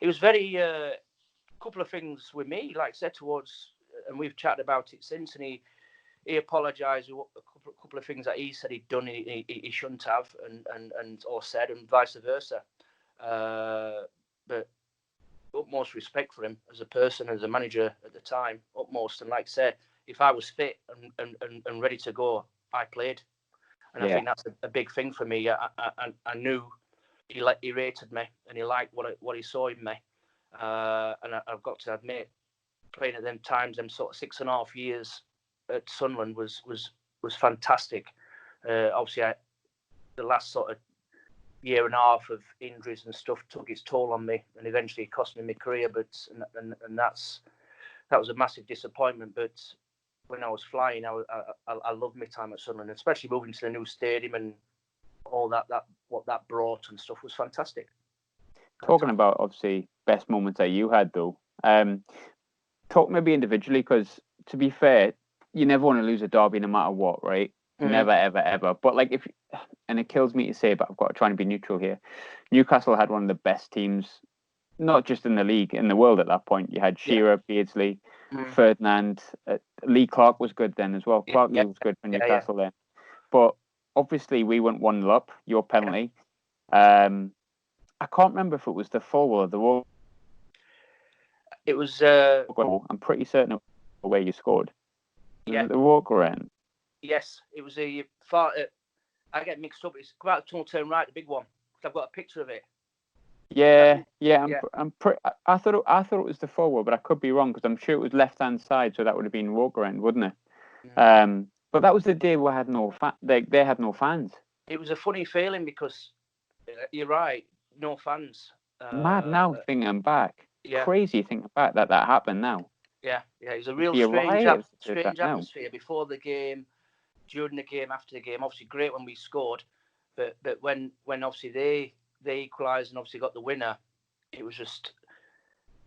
It was very couple of things with me, like I said, and we've chatted about it since, and he apologised for a couple of things that he said he'd done he shouldn't have, and or said, and vice versa. But utmost respect for him as a person, as a manager at the time, utmost. And like I said, if I was fit and ready to go, I played, and I think that's a big thing for me. I knew he rated me, and he liked what he saw in me, and I've got to admit, playing at them times, them sort of 6.5 years at Sunderland was fantastic. Obviously, the last sort of year and a half of injuries and stuff took its toll on me, and eventually cost me my career. But that was a massive disappointment. But when I was flying, I loved my time at Sunderland, especially moving to the new stadium and all that what that brought and stuff was fantastic. Talking about, obviously, best moments that you had, though, talk maybe individually, because to be fair, you never want to lose a derby no matter what, right? Mm-hmm. Never, ever, ever. But like, and it kills me to say, but I've got to try and be neutral here. Newcastle had one of the best teams, not just in the league, in the world at that point. You had Shearer, Beardsley, Ferdinand. Lee Clark was good then as well. Clark was good for Newcastle then. But obviously, we went 1-0 up, your penalty. I can't remember if it was the forward or the wall. It was. I'm pretty certain of where you scored. Was it the walker end? Yes, it was a far. I get mixed up. It's about tunnel turn right, the big one. I've got a picture of it. I thought it was the forward, but I could be wrong, because I'm sure it was left hand side, so that would have been walker end, wouldn't it? Mm. But that was the day we had no they had no fans. It was a funny feeling, because you're right, no fans. Mad now thinking back. Yeah. Crazy thinking back that happened now. Yeah. It was a real strange atmosphere before the game, during the game, after the game. Obviously great when we scored, but when obviously they equalised and obviously got the winner, it was just,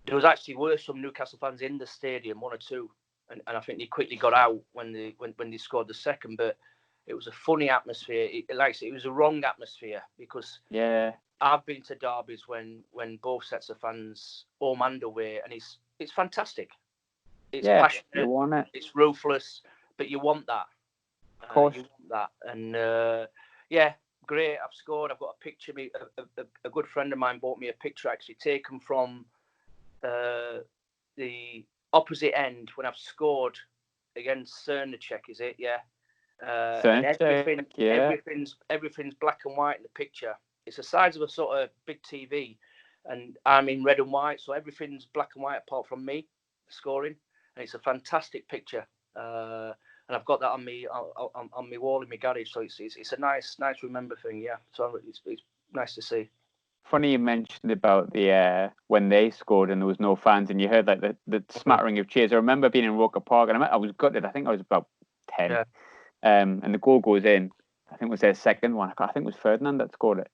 there was actually some Newcastle fans in the stadium, one or two, and I think they quickly got out when they scored the second. But it was a funny atmosphere. It was a wrong atmosphere, because I've been to derbies when both sets of fans home and away, and it's fantastic. It's passionate. You want it. It's ruthless, but you want that. Of course. You want that, and great. I've scored. I've got a picture. A good friend of mine bought me a picture, actually taken from the opposite end when I've scored against Cernacek. Is it? Yeah. And everything's black and white in the picture. It's the size of a sort of big TV, and I'm in red and white, so everything's black and white apart from me scoring, and it's a fantastic picture. And I've got that on me wall in my garage, so it's a nice remember thing. Yeah, so it's nice to see. Funny you mentioned about the when they scored and there was no fans, and you heard like the smattering of cheers. I remember being in Roker Park, and I was gutted. I think I was about 10. Yeah. And the goal goes in. I think it was their second one. I think it was Ferdinand that scored it.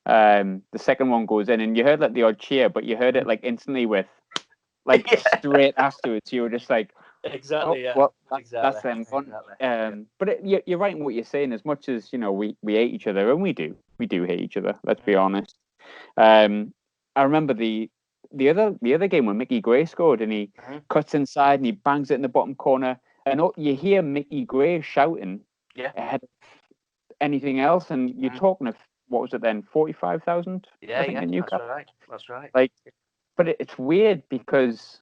The second one goes in, and you heard like the odd cheer, but you heard it like instantly with like straight afterwards. You were just like, exactly, that's them. Exactly. But you're right in what you're saying. As much as we hate each other, and we do hate each other. Let's be honest. I remember the other game when Mickey Gray scored, and he cuts inside and he bangs it in the bottom corner, and you hear Mickey Gray shouting ahead of anything else, and you're talking of, what was it then, 45,000? Yeah, in Newcastle. That's right. Like, but it's weird, because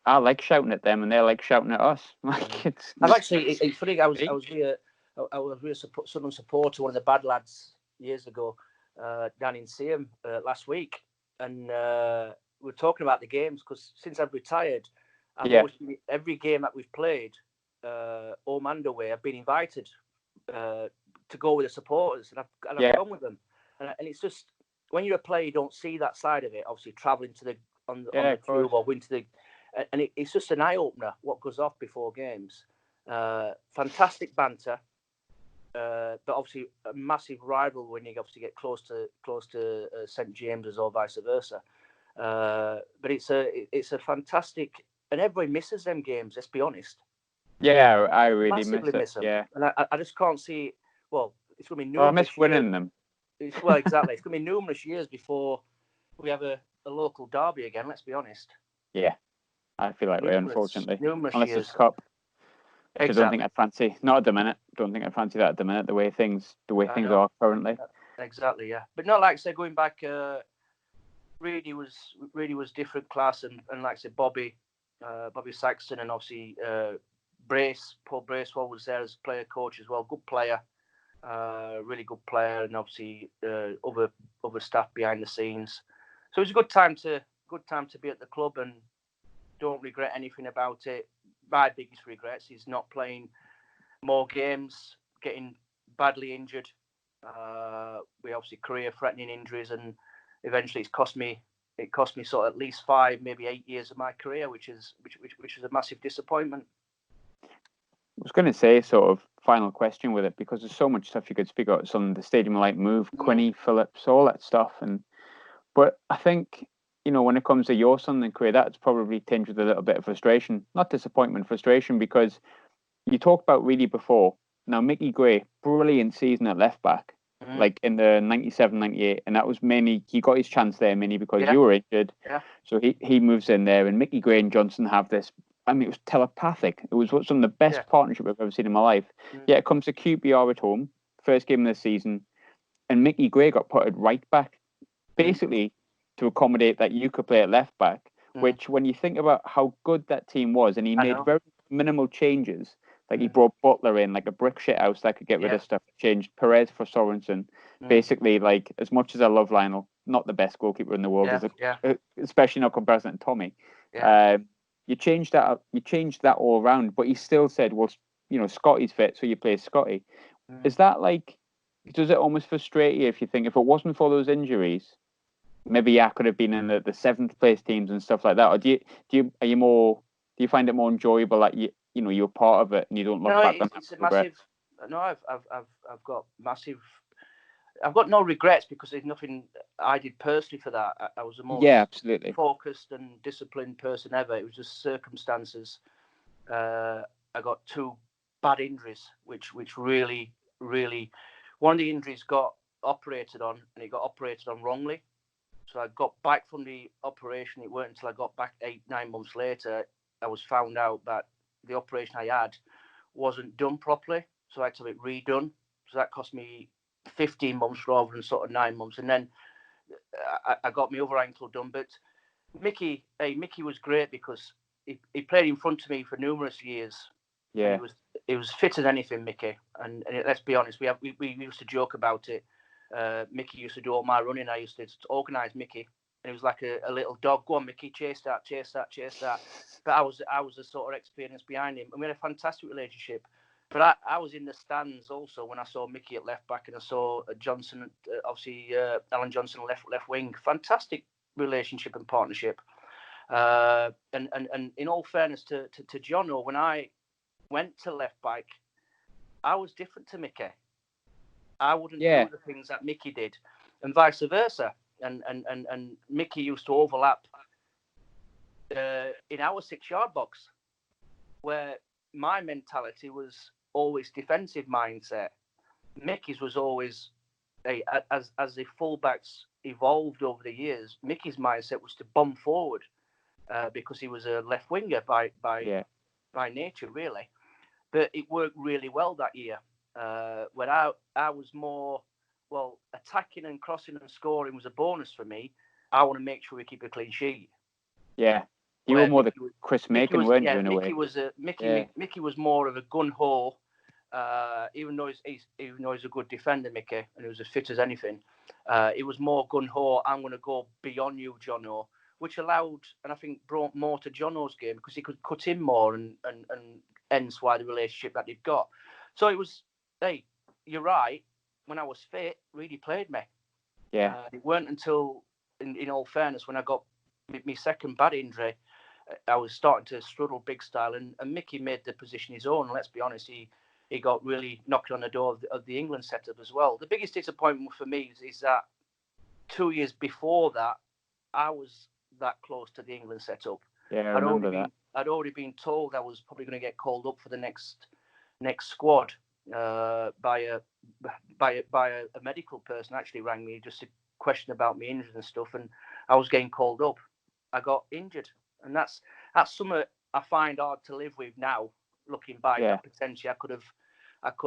I like shouting at them, and they're like shouting at us. Like it's funny. I was a Sunderland supporter, one of the bad lads years ago, down in Seaham last week, and we were talking about the games, because since I've retired, I've Yeah. always, every game that we've played, home and away, I've been invited to go with the supporters, and I've gone with them. And it's just, when you're a player, you don't see that side of it. Obviously, travelling to on the tube or going to the, and it's just an eye opener what goes off before games. Fantastic banter, but obviously a massive rival when you obviously get close to St James's or vice versa. But it's a fantastic, and everybody misses them games. Let's be honest. Yeah, I really Massively miss it. them. Yeah, and I just can't see. Well, it's going to be numerous. well, I miss winning them. Well, exactly. It's going to be numerous years before we have a local derby again. Let's be honest. Yeah, I feel like numerous, we, unfortunately, numerous unless years. it's cup. Exactly. I don't think I'd fancy. Not at the minute. Don't think I'd fancy that at the minute. The way things are currently. Exactly. Yeah, but not like I said, going back. Reid was different class, and like I said, Bobby Saxton, and obviously Paul Bracewell was there as player coach as well. Good player, really good player, and obviously other staff behind the scenes. So it was a good time to be at the club, and don't regret anything about it. My biggest regrets is not playing more games, getting badly injured. We obviously career-threatening injuries, and eventually it cost me sort of at least 5, maybe 8 years of my career, which is a massive disappointment. I was going to say, sort of final question with it, because there's so much stuff you could speak about. Some the stadium light move, Quinny, Phillips, all that stuff, but I think, when it comes to your Sunderland career, that's probably tinged with a little bit of frustration, not disappointment, frustration, because you talked about Reid before. Now Mickey Gray, brilliant season at left back. Like in the 97, 98, and that was mainly, he got his chance there mainly because you were injured. Yeah. So he moves in there, and Mickey Gray and Johnson have this. I mean, it was telepathic. It was some of the best partnership I've ever seen in my life. Yeah, it comes to QPR at home, first game of the season, and Mickey Gray got put at right back, basically to accommodate that you could play at left back. Which, when you think about how good that team was, and he made very minimal changes. Like he brought Butler in, like a brick shit house that could get rid of stuff. Changed Perez for Sorensen. Basically, like, as much as I love Lionel, not the best goalkeeper in the world, especially not comparison to Tommy. You changed that. You changed that all around, but he still said, "Well, Scotty's fit, so you play Scotty." Is that like? Does it almost frustrate you if you think if it wasn't for those injuries, maybe I could have been in the 7th place teams and stuff like that? Or do you find it more enjoyable that you're part of it and you don't look back on that? It's a massive. No, I've got massive. I've got no regrets because there's nothing I did personally for that. I was the most absolutely focused and disciplined person ever. It was just circumstances. I got 2 bad injuries, which really, really. One of the injuries got operated on, and it got operated on wrongly. So I got back from the operation. It weren't until I got back 8-9 months later, I was found out that the operation I had wasn't done properly. So I had to have it redone. So that cost me 15 months rather than sort of 9 months. And then I got my other ankle done. But Mickey was great because he played in front of me for numerous years. Yeah. He was fit as anything, Mickey. And let's be honest, we used to joke about it. Mickey used to do all my running. I used to organise Mickey. And it was like a little dog. Go on, Mickey, chase that. But I was the sort of experience behind him. And we had a fantastic relationship. But I was in the stands also when I saw Mickey at left back and I saw Johnson, obviously Alan Johnson left wing. Fantastic relationship and partnership. And in all fairness to Jono, when I went to left back, I was different to Mickey. I wouldn't do the things that Mickey did, and vice versa. And Mickey used to overlap in our 6-yard box, where my mentality was always defensive mindset. Mickey's was always, as the fullbacks evolved over the years, Mickey's mindset was to bomb forward because he was a left winger by nature, really. But it worked really well that year. When I was more, attacking and crossing and scoring was a bonus for me. I want to make sure we keep a clean sheet. Yeah. You were more the Chris Macon, weren't you, in a way? Mickey was more of a gun-ho, even though he's a good defender, Mickey, and he was as fit as anything. It was more gun-ho, I'm going to go beyond you, Jono. which allowed, and I think brought more to Jono's game because he could cut in more, and hence why the relationship that they've got. So it was, hey, you're right. When I was fit, Reid played me. Yeah. It weren't until, in all fairness, when I got my second bad injury, I was starting to struggle big style, and Mickey made the position his own. Let's be honest, he got really knocked on the door of the England setup as well. The biggest disappointment for me is that 2 years before that, I was that close to the England setup. Yeah, I remember that. I'd already been told I was probably going to get called up for the next squad by a medical person. Actually rang me just to question about me injuries and stuff, and I was getting called up. I got injured, and that's something I find hard to live with now. Looking back, that potentially I could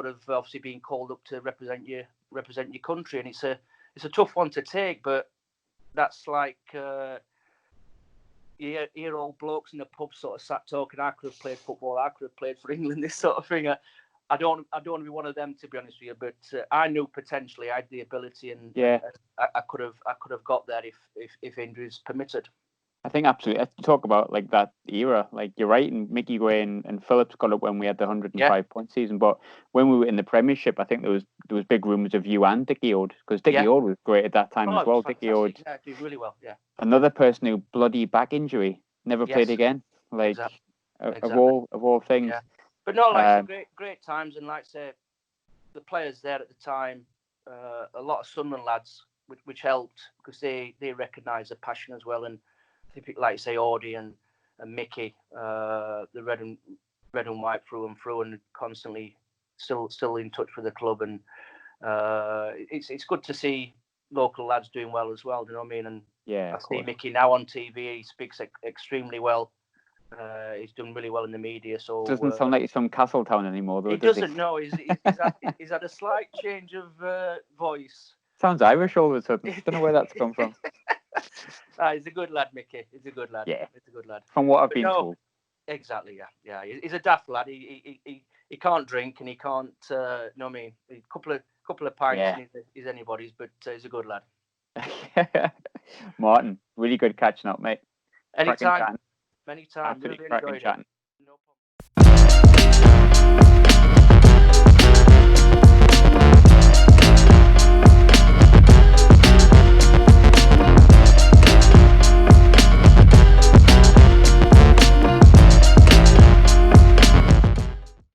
have obviously been called up to represent your country, and it's a tough one to take, but that's like you hear old blokes in the pub sort of sat talking. I could have played football. I could have played for England. This sort of thing. I don't want to be one of them, to be honest with you. But I knew potentially I had the ability, and I could have got there if injuries permitted. I think absolutely. Talk about like that era. Like you're right, and Mickey Gray and Phillips got up when we had the 105-point season. But when we were in the Premiership, I think there was big rumours of you and Dickie Ord, because Dickie Ord was great at that time as well. Dickie Ord, did really well. Yeah. Another person who bloody back injury, never played again. Like exactly. of all things. Yeah. But no, like great times, and like I say, the players there at the time, a lot of Sunderland lads, which helped because they recognised the passion as well, and like say Audie and Mickey, the red and white through and through, and constantly still in touch with the club, and it's good to see local lads doing well as well. Do you know what I mean? And I see Mickey now on TV. He speaks extremely well. He's done really well in the media. So doesn't sound like he's from Castletown anymore, though. He doesn't. No, he's had a slight change of voice. Sounds Irish all of a sudden. Don't know where that's come from. He's a good lad, Mickey. He's a good lad. Yeah, he's a good lad. From what I've been told. Exactly. Yeah. He's a daft lad. He can't drink and he can't. Know what I mean? A couple of pints and he's anybody's, but he's a good lad. Martin, really good catching up, mate. Anytime. Really Cracking chatting.